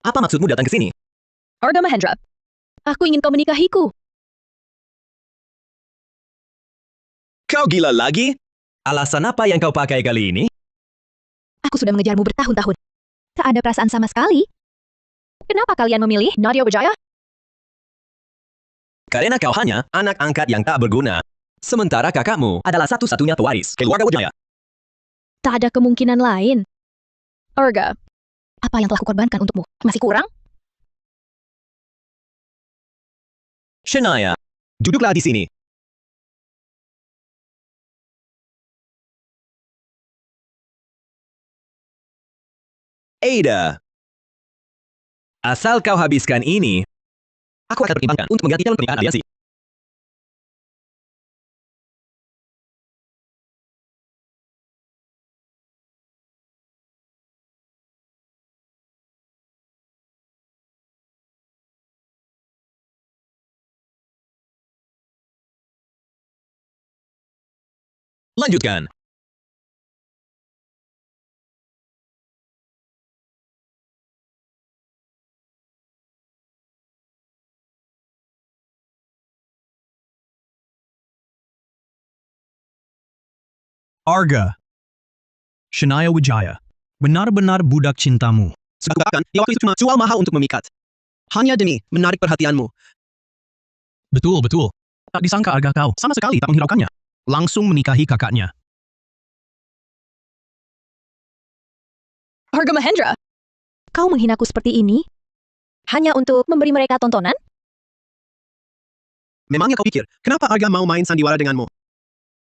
Apa maksudmu datang ke sini? Arga Mahendra, aku ingin kau menikahiku. Kau gila lagi? Alasan apa yang kau pakai kali ini? Aku sudah mengejarmu bertahun-tahun. Tak ada perasaan sama sekali. Kenapa kalian memilih Nadia Wijaya? Karena kau hanya anak angkat yang tak berguna. Sementara kakakmu adalah satu-satunya pewaris keluarga Wijaya. Tak ada kemungkinan lain. Arga, apa yang telah kukorbankan untukmu? Masih kurang? Shania, duduklah di sini. Ada. Asal kau habiskan ini, aku akan pertimbangkan untuk mengganti calon pernikahan aliansi. Lanjutkan. Arga. Shania Wijaya. Benar-benar budak cintamu. Sudah kukatakan, dia waktu itu cuma jual mahal untuk memikat. Hanya demi menarik perhatianmu. Betul, betul. Tak disangka Arga kau sama sekali tak menghiraukannya. Langsung menikahi kakaknya. Arga Mahendra, kau menghinaku seperti ini? Hanya untuk memberi mereka tontonan? Memangnya kau pikir, kenapa Arga mau main sandiwara denganmu?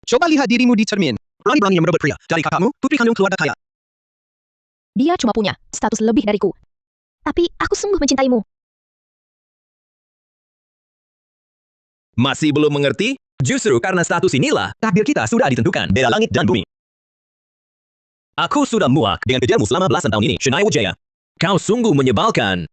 Coba lihat dirimu di cermin. Berani-beraninya merebut pria dari kakakmu, putri kandung keluarga kaya. Dia cuma punya status lebih dariku. Tapi aku sungguh mencintaimu. Masih belum mengerti? Justru karena status inilah, takdir kita sudah ditentukan, beda langit dan bumi. Aku sudah muak dengan kejarmu selama belasan tahun ini, Shania Wijaya. Kau sungguh menyebalkan.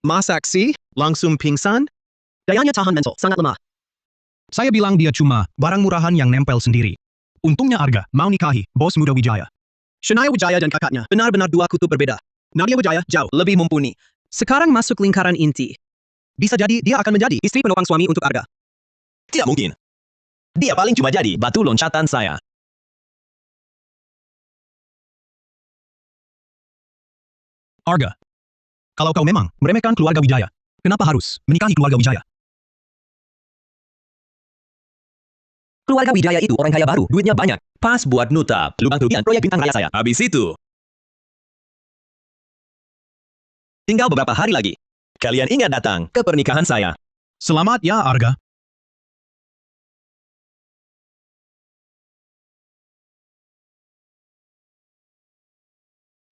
Masak sih? Langsung pingsan? Dayanya tahan mental, sangat lemah. Saya bilang dia cuma barang murahan yang nempel sendiri. Untungnya Arga mau nikahi bos muda Wijaya. Shania Wijaya dan kakaknya benar-benar dua kutub berbeda. Nadia Wijaya jauh lebih mumpuni. Sekarang masuk lingkaran inti. Bisa jadi dia akan menjadi istri penopang suami untuk Arga. Tidak mungkin. Dia paling cuma jadi batu loncatan saya. Arga, kalau kau memang meremehkan keluarga Wijaya, kenapa harus menikahi keluarga Wijaya? Keluarga Wijaya itu orang kaya baru, duitnya banyak. Pas buat nutup lubang kerugian proyek bintang raya saya. Habis itu, tinggal beberapa hari lagi. Kalian ingat datang ke pernikahan saya. Selamat ya, Arga.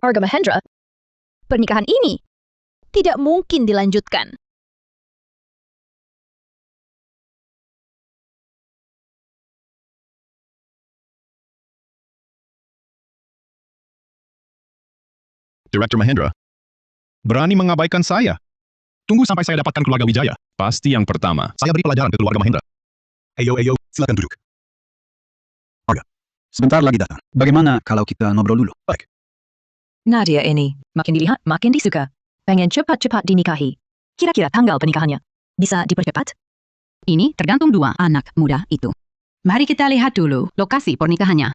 Arga Mahendra, pernikahan ini tidak mungkin dilanjutkan. Direktur Mahendra, berani mengabaikan saya. Tunggu sampai saya dapatkan keluarga Wijaya. Pasti yang pertama, saya beri pelajaran ke keluarga Mahendra. Ayo, silakan duduk. Sebentar lagi datang. Bagaimana kalau kita ngobrol dulu? Baik. Nadia ini, makin dilihat, makin disuka. Pengen cepat-cepat dinikahi. Kira-kira tanggal pernikahannya bisa dipercepat? Ini tergantung dua anak muda itu. Mari kita lihat dulu lokasi pernikahannya.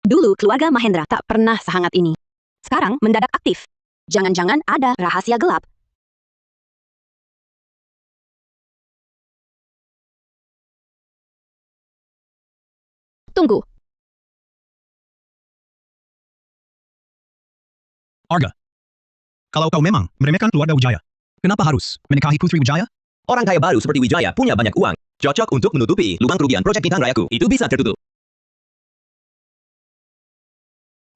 Dulu keluarga Mahendra tak pernah sehangat ini. Sekarang mendadak aktif. Jangan-jangan ada rahasia gelap. Tunggu, Arga, kalau kau memang meremehkan keluarga Wijaya, kenapa harus menikahi Putri Wijaya? Orang kaya baru seperti Wijaya punya banyak uang. Cocok untuk menutupi lubang kerugian proyek bintang rayaku. Itu bisa tertutup.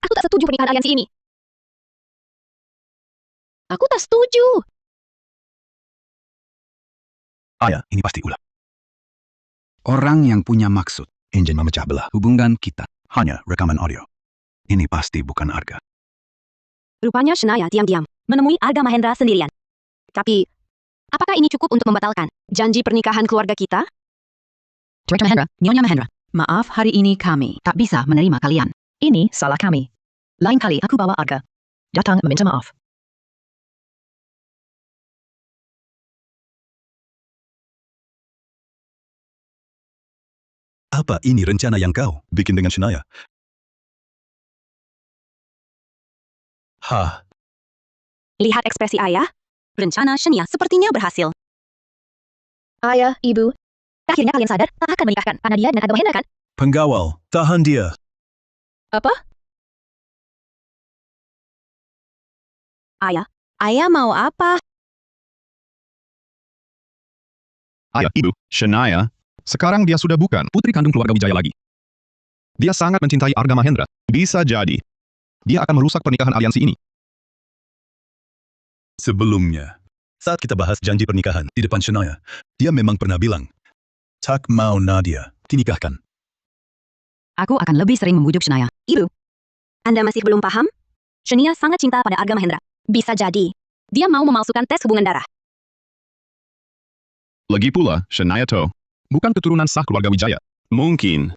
aku tak setuju pernikahan aliansi ini. Aku tak setuju. Ayah, ini pasti ulah. Orang yang punya maksud ingin memecah belah hubungan kita. Hanya rekaman audio. Ini pasti bukan Arga. Rupanya Shania diam-diam menemui Arga Mahendra sendirian. Tapi, apakah ini cukup untuk membatalkan janji pernikahan keluarga kita? Direktur Mahendra, Nyonya Mahendra, maaf hari ini kami tak bisa menerima kalian. Ini salah kami. Lain kali aku bawa Arga datang meminta maaf. Apa ini rencana yang kau bikin dengan Shania? Hah, Lihat ekspresi ayah. Rencana Shania sepertinya berhasil. Ayah, ibu, akhirnya kalian sadar akan menikahkan Nadia dan Arga Mahendra kan? penggawal, tahan dia. Apa? Ayah mau apa? Ayah, ibu, Shania. Sekarang dia sudah bukan putri kandung keluarga Wijaya lagi. Dia sangat mencintai Arga Mahendra. Bisa jadi, dia akan merusak pernikahan aliansi ini. Sebelumnya, saat kita bahas janji pernikahan di depan Shania, dia memang pernah bilang, tak mau Nadia dinikahkan. Aku akan lebih sering membujuk Shania. Ibu, Anda masih belum paham? Shania sangat cinta pada Arga Mahendra. Bisa jadi, dia mau memalsukan tes hubungan darah. Lagi pula, Shania To bukan keturunan sah keluarga Wijaya. Mungkin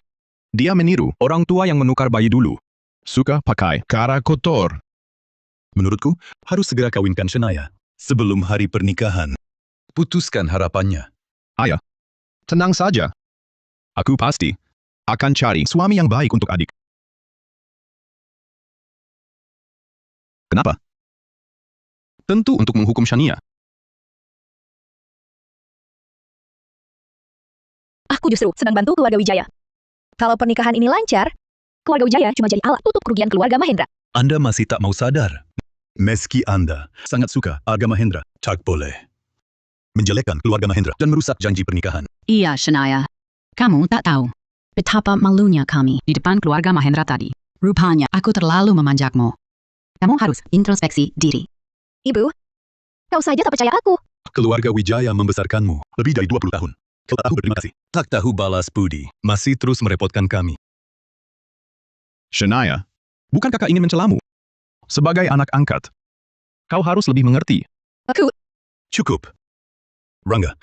dia meniru orang tua yang menukar bayi dulu. Suka pakai kara kotor. Menurutku, harus segera kawinkan Shania sebelum hari pernikahan. Putuskan harapannya. Ayah, tenang saja. Aku pasti akan cari suami yang baik untuk adik. Kenapa? Tentu untuk menghukum Shania. Aku justru sedang bantu keluarga Wijaya. Kalau pernikahan ini lancar, keluarga Wijaya cuma jadi alat tutup kerugian keluarga Mahendra. Anda masih tak mau sadar. Meski Anda sangat suka Arga Mahendra, tak boleh menjelekkan keluarga Mahendra dan merusak janji pernikahan. Iya, Shania. Kamu tak tahu betapa malunya kami di depan keluarga Mahendra tadi. Rupanya aku terlalu memanjakmu. Kamu harus introspeksi diri. Ibu, kau saja tak percaya aku. Keluarga Wijaya membesarkanmu lebih dari 20 tahun. Kau tak tahu berterima kasih. Tak tahu balas budi. Masih terus merepotkan kami. Shania, Bukan kakak ingin mencelamu. Sebagai anak angkat, kau harus lebih mengerti. Cukup. Rangga,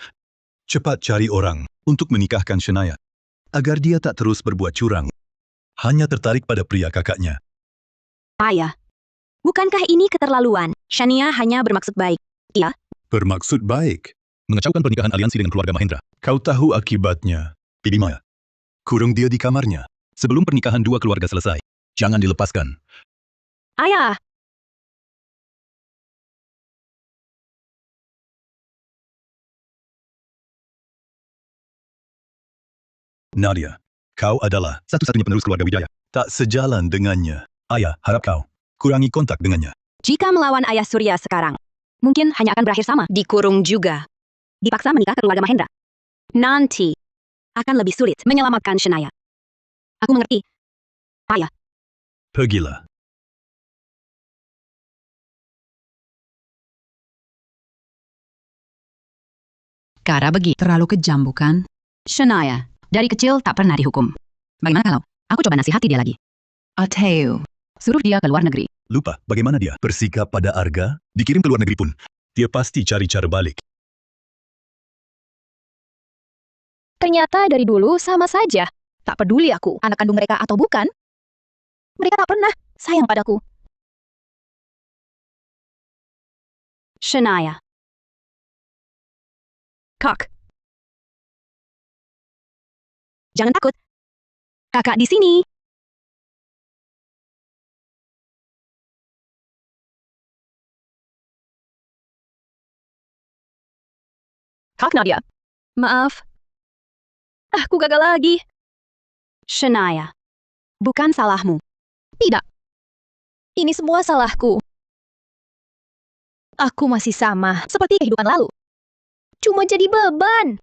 cepat cari orang untuk menikahkan Shania, agar dia tak terus berbuat curang. Hanya tertarik pada pria kakaknya. Ayah, bukankah ini keterlaluan? Shania hanya bermaksud baik. Iya, Bermaksud baik. Mengacaukan pernikahan aliansi dengan keluarga Mahendra. Kau tahu akibatnya. Bibi Maya, kurung dia di kamarnya sebelum pernikahan dua keluarga selesai. Jangan dilepaskan. ayah. Nadia, kau adalah satu-satunya penerus keluarga Wijaya. Tak sejalan dengannya. Ayah, harap kau kurangi kontak dengannya. Jika melawan ayah Surya sekarang, mungkin hanya akan berakhir sama. Dikurung juga. Dipaksa menikah ke keluarga Mahendra. Nanti akan lebih sulit menyelamatkan Shania. Aku mengerti. Ayah, Pergilah. Cara begitu terlalu kejam, bukan? Shania, dari kecil tak pernah dihukum. Bagaimana kalau aku coba nasihati dia lagi? Atau suruh dia ke luar negeri. Lupa bagaimana dia bersikap pada Arga? Dikirim ke luar negeri pun, dia pasti cari cara balik. Ternyata dari dulu sama saja. Tak peduli aku anak kandung mereka atau bukan. Mereka tak pernah sayang padaku. Shania. Kak, Jangan takut. Kakak di sini. Kak Nadia. Maaf. Aku gagal lagi. Shania. Bukan salahmu. Tidak. Ini semua salahku. Aku masih sama seperti kehidupan lalu. Cuma jadi beban.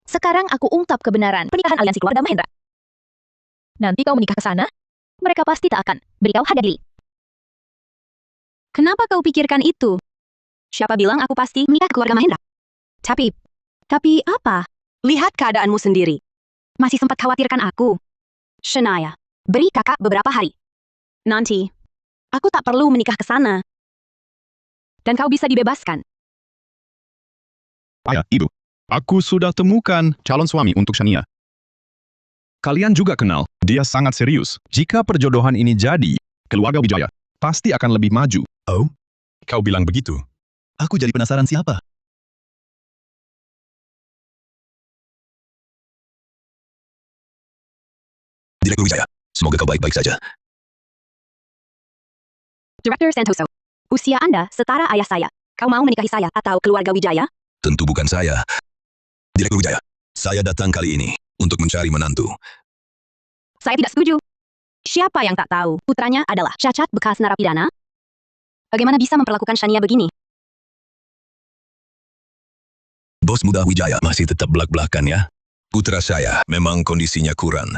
Sekarang aku ungkap kebenaran pernikahan aliansi keluarga Mahendra. Nanti kau menikah ke sana, mereka pasti tak akan beri kau hadiah diri. Kenapa kau pikirkan itu? Siapa bilang aku pasti menikah ke keluarga Mahendra? Tapi apa? Lihat keadaanmu sendiri. Masih sempat khawatirkan aku. Shania, beri kakak beberapa hari. Nanti, aku tak perlu menikah ke sana. Dan kau bisa dibebaskan. Ayah, ibu, aku sudah temukan calon suami untuk Shania. Kalian juga kenal, dia sangat serius. Jika perjodohan ini jadi, keluarga Wijaya pasti akan lebih maju. Oh, kau bilang begitu? Aku jadi penasaran siapa? Direktur Wijaya, semoga kau baik-baik saja. Direktur Santoso, usia Anda setara ayah saya. Kau mau menikahi saya atau keluarga Wijaya? Tentu bukan saya. Direktur Wijaya, saya datang kali ini untuk mencari menantu. Saya tidak setuju. Siapa yang tak tahu putranya adalah cacat bekas narapidana? Bagaimana bisa memperlakukan Shania begini? Bos muda Wijaya masih tetap belak-belakan ya. Putra saya memang kondisinya kurang.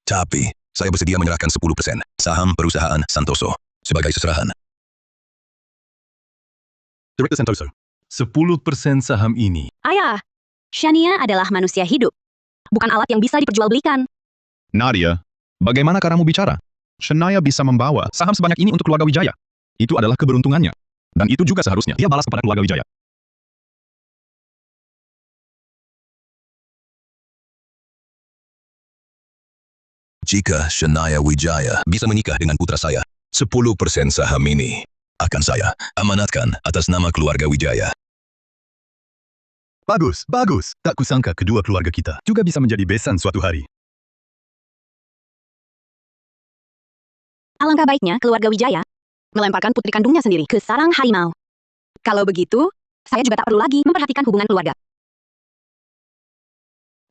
Tapi, saya bersedia menyerahkan 10% saham perusahaan Santoso sebagai seserahan. Direktur Santoso, 10% saham ini. Ayah, Shania adalah manusia hidup. Bukan alat yang bisa diperjualbelikan. Nadia, bagaimana caramu bicara? Shania bisa membawa saham sebanyak ini untuk keluarga Wijaya. Itu adalah keberuntungannya. Dan itu juga seharusnya dia balas kepada keluarga Wijaya. Jika Shania Wijaya bisa menikah dengan putra saya, 10% saham ini akan saya amanatkan atas nama keluarga Wijaya. Bagus, bagus. Tak kusangka kedua keluarga kita juga bisa menjadi besan suatu hari. Alangkah baiknya keluarga Wijaya melemparkan putri kandungnya sendiri ke sarang harimau. Kalau begitu, saya juga tak perlu lagi memperhatikan hubungan keluarga.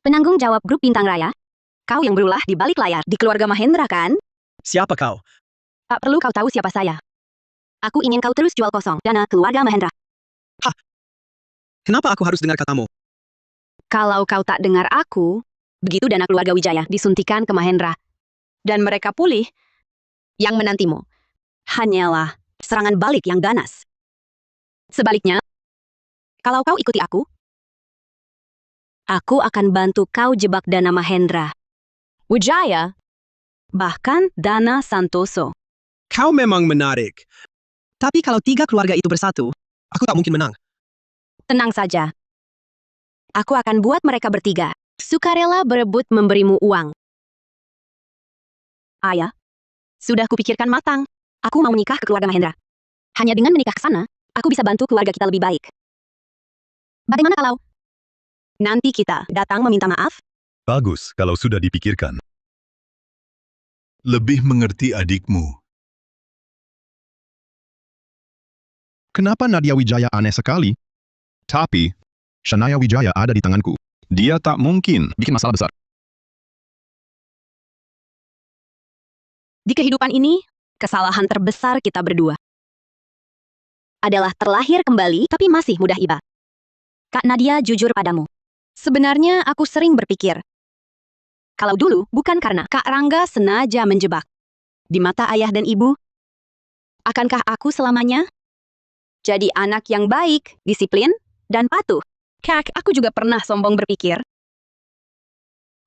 Penanggung jawab grup Bintang Raya, kau yang berulah di balik layar di keluarga Mahendra kan? Siapa kau? Tak perlu kau tahu siapa saya. Aku ingin kau terus jual kosong dana keluarga Mahendra. Kenapa aku harus dengar katamu? Kalau kau tak dengar aku, begitu dana keluarga Wijaya disuntikan ke Mahendra. Dan mereka pulih, yang menantimu hanyalah serangan balik yang ganas. Sebaliknya, kalau kau ikuti aku akan bantu kau jebak dana Mahendra, Wijaya, bahkan dana Santoso. Kau memang menarik. Tapi kalau 3 keluarga itu bersatu, aku tak mungkin menang. Tenang saja. Aku akan buat mereka bertiga sukarela berebut memberimu uang. Ayah, sudah kupikirkan matang. Aku mau menikah ke keluarga Mahendra. Hanya dengan menikah ke sana, aku bisa bantu keluarga kita lebih baik. Bagaimana kalau nanti kita datang meminta maaf? Bagus kalau sudah dipikirkan. Lebih mengerti adikmu. Kenapa Nadia Wijaya aneh sekali? Tapi, Shania Wijaya ada di tanganku. Dia tak mungkin bikin masalah besar. Di kehidupan ini, kesalahan terbesar kita berdua adalah terlahir kembali tapi masih mudah iba. Kak Nadia jujur padamu. Sebenarnya aku sering berpikir, kalau dulu bukan karena Kak Rangga sengaja menjebak di mata ayah dan ibu, akankah aku selamanya jadi anak yang baik, disiplin, dan patuh? Kak, aku juga pernah sombong berpikir,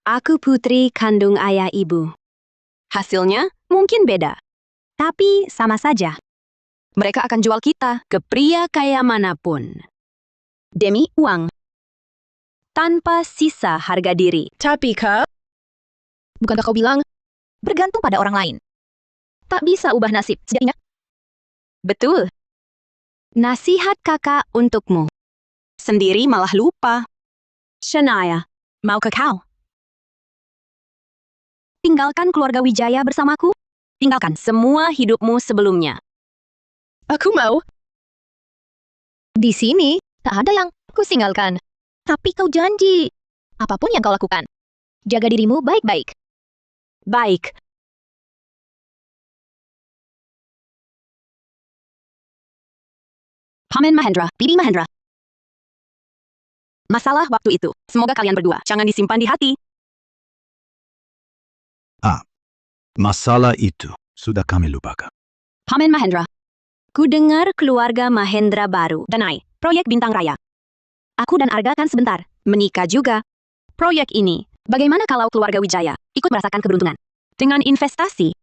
aku putri kandung ayah ibu. Hasilnya mungkin beda, tapi sama saja. Mereka akan jual kita ke pria kaya manapun demi uang, tanpa sisa harga diri. Tapi Kak, bukankah kau bilang bergantung pada orang lain? Tak bisa ubah nasib sejatinya. Betul. Nasihat kakak untukmu. Sendiri malah lupa. Shania, mau ke kau? Tinggalkan keluarga Wijaya bersamaku. Tinggalkan semua hidupmu sebelumnya. Aku mau. Di sini, tak ada yang kusinggalkan. Tapi kau janji, apapun yang kau lakukan, jaga dirimu baik-baik. Baik. Paman Mahendra, Bibi Mahendra. Masalah waktu itu, semoga kalian berdua jangan disimpan di hati. Masalah itu sudah kami lupakan. Paman Mahendra, ku dengar keluarga Mahendra baru danai proyek Bintang Raya. Aku dan Arga kan sebentar menikah juga. Proyek ini, bagaimana kalau keluarga Wijaya ikut merasakan keberuntungan dengan investasi?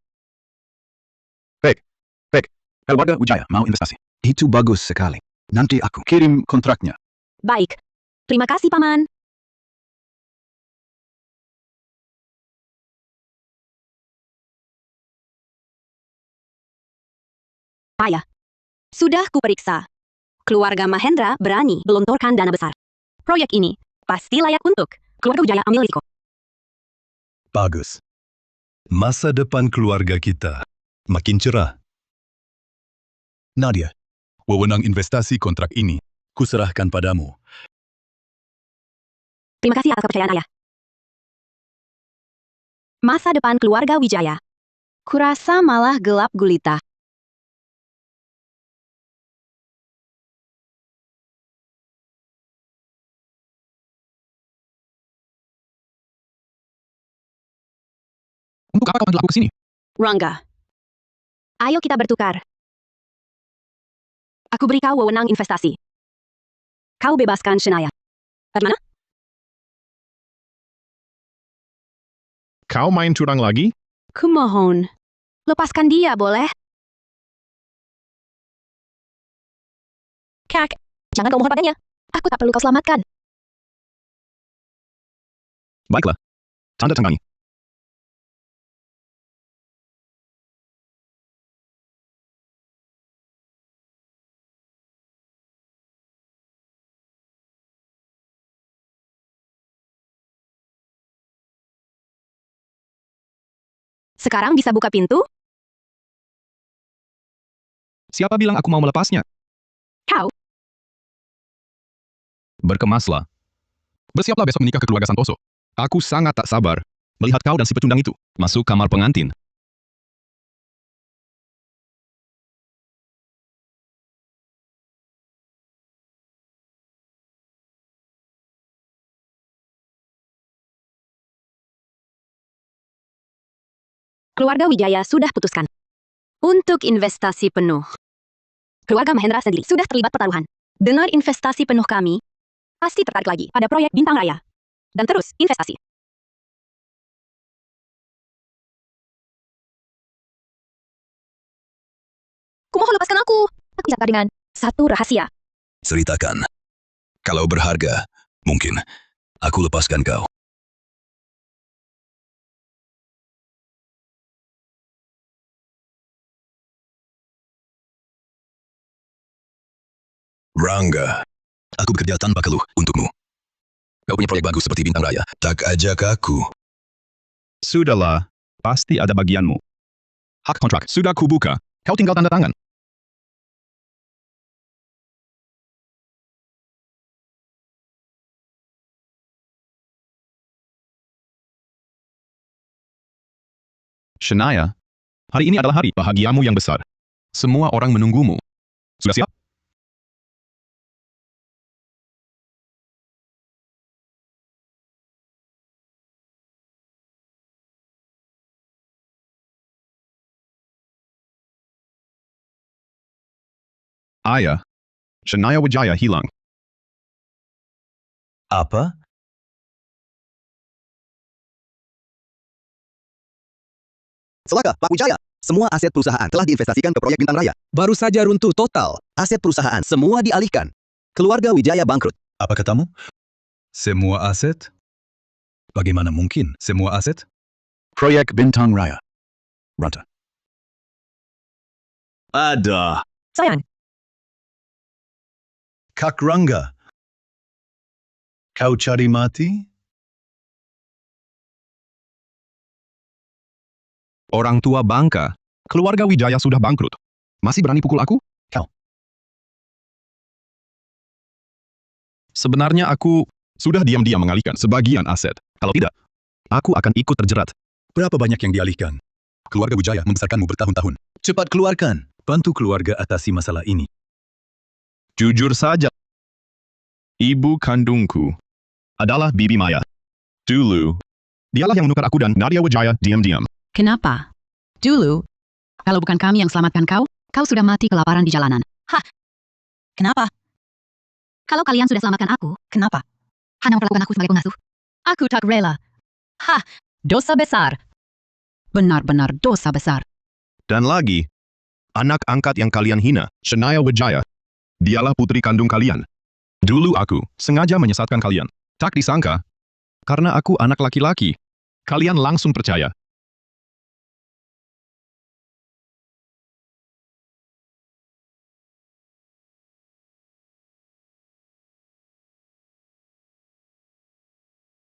Keluarga Wijaya mau investasi. Itu bagus sekali. Nanti aku kirim kontraknya. Baik. Terima kasih, Paman. Ayah, sudah kuperiksa. Keluarga Mahendra berani gelontorkan dana besar. Proyek ini pasti layak untuk keluarga Wijaya ambil risiko. Bagus. Masa depan keluarga kita makin cerah. Nadia, wewenang investasi kontrak ini kuserahkan padamu. Terima kasih atas kepercayaan ayah. Masa depan keluarga Wijaya. Kurasa malah gelap gulita. Untuk apa kau manggil aku ke sini? Rangga, ayo kita bertukar. Aku beri kau wewenang investasi. Kau bebaskan Shania. Bagaimana? Kau main curang lagi? Kumohon. Lepaskan dia, boleh? Kak, jangan kau mohon padanya. Aku tak perlu kau selamatkan. Baiklah. Tanda tangani. Sekarang bisa buka pintu? Siapa bilang aku mau melepasnya? Kau? Berkemaslah. Bersiaplah besok menikah ke keluarga Santoso. Aku sangat tak sabar melihat kau dan si pecundang itu masuk kamar pengantin. Keluarga Wijaya sudah putuskan untuk investasi penuh. Keluarga Mahendra sendiri sudah terlibat pertaruhan. Dengan investasi penuh kami, pasti tertarik lagi pada proyek Bintang Raya. Dan terus investasi. Kumohon lepaskan aku. Aku jatuh dengan satu rahasia. Ceritakan. Kalau berharga, mungkin aku lepaskan kau. Rangga, aku bekerja tanpa keluh untukmu. Kau punya proyek bagus seperti Bintang Raya, tak ajak aku. Sudahlah, pasti ada bagianmu. Hak kontrak sudah kubuka, kau tinggal tanda tangan. Shania, hari ini adalah hari bahagiamu yang besar. Semua orang menunggumu. Sudah siap? Ayah, Shania Wijaya hilang. Apa? Celaka, Pak Wijaya. Semua aset perusahaan telah diinvestasikan ke proyek Bintang Raya. Baru saja runtuh total. Aset perusahaan semua dialihkan. Keluarga Wijaya bangkrut. Apa katamu? Semua aset? Bagaimana mungkin semua aset? Proyek Bintang Raya. Ranta. Ada. Sayang, Kak Rangga. Kau cari mati? Orang tua bangka. Keluarga Wijaya sudah bangkrut. Masih berani pukul aku? Kau. Sebenarnya aku sudah diam-diam mengalihkan sebagian aset. Kalau tidak, aku akan ikut terjerat. Berapa banyak yang dialihkan? Keluarga Wijaya membesarkanmu bertahun-tahun. Cepat keluarkan. Bantu keluarga atasi masalah ini. Jujur saja, ibu kandungku adalah Bibi Maya. Dulu, dialah yang menukar aku dan Nadia Wijaya diam-diam. Kenapa? Dulu, kalau bukan kami yang selamatkan kau, kau sudah mati kelaparan di jalanan. kenapa? Kalau kalian sudah selamatkan aku, kenapa? Hanya memperlakukan aku sebagai pengasuh. Aku tak rela. Dosa besar. Benar-benar dosa besar. Dan lagi, anak angkat yang kalian hina, Shania Wijaya, dialah putri kandung kalian. Dulu aku sengaja menyesatkan kalian. Tak disangka, karena aku anak laki-laki, kalian langsung percaya.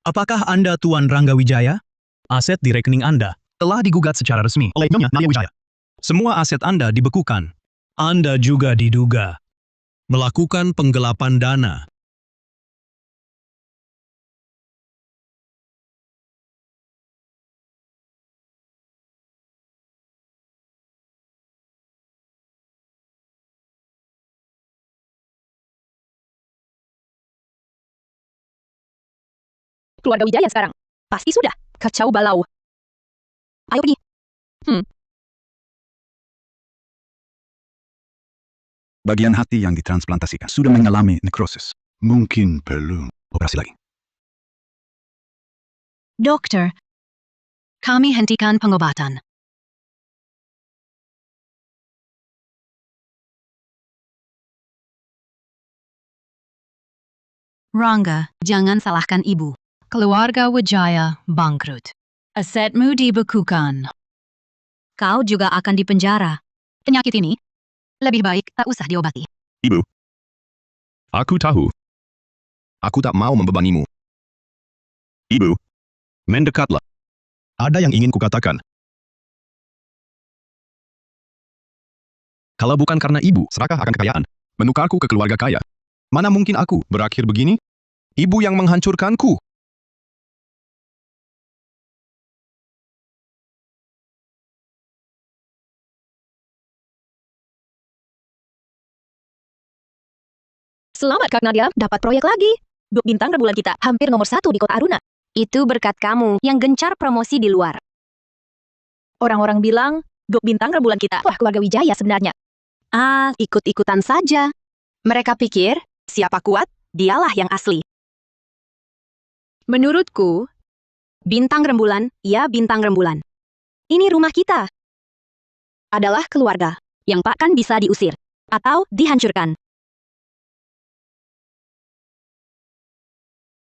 Apakah Anda Tuan Rangga Wijaya? Aset di rekening Anda telah digugat secara resmi oleh Nyonya Nadia Wijaya. Semua aset Anda dibekukan. Anda juga diduga melakukan penggelapan dana. Keluarga Wijaya sekarang. Pasti sudah. Kacau balau. Ayo pergi. Bagian hati yang ditransplantasikan sudah mengalami nekrosis. Mungkin perlu operasi lagi. Dokter, kami hentikan pengobatan. Rangga, jangan salahkan ibu. Keluarga Wijaya bangkrut. Asetmu dibekukan. Kau juga akan dipenjara. Penyakit ini lebih baik tak usah diobati. Ibu, aku tahu. Aku tak mau membebanimu. Ibu, mendekatlah. Ada yang ingin kukatakan. Kalau bukan karena ibu serakah akan kekayaan, menukarku ke keluarga kaya. Mana mungkin aku berakhir begini? Ibu yang menghancurkanku. Selamat Kak Nadia, dapat proyek lagi. Duk bintang rembulan kita hampir nomor 1 di kota Aruna. Itu berkat kamu yang gencar promosi di luar. Orang-orang bilang, Duk bintang rembulan kita, wah keluarga Wijaya sebenarnya. Ikut-ikutan saja. Mereka pikir, siapa kuat, dialah yang asli. Menurutku, bintang rembulan, ya bintang rembulan. Ini rumah kita. Adalah keluarga yang bahkan bisa diusir atau dihancurkan.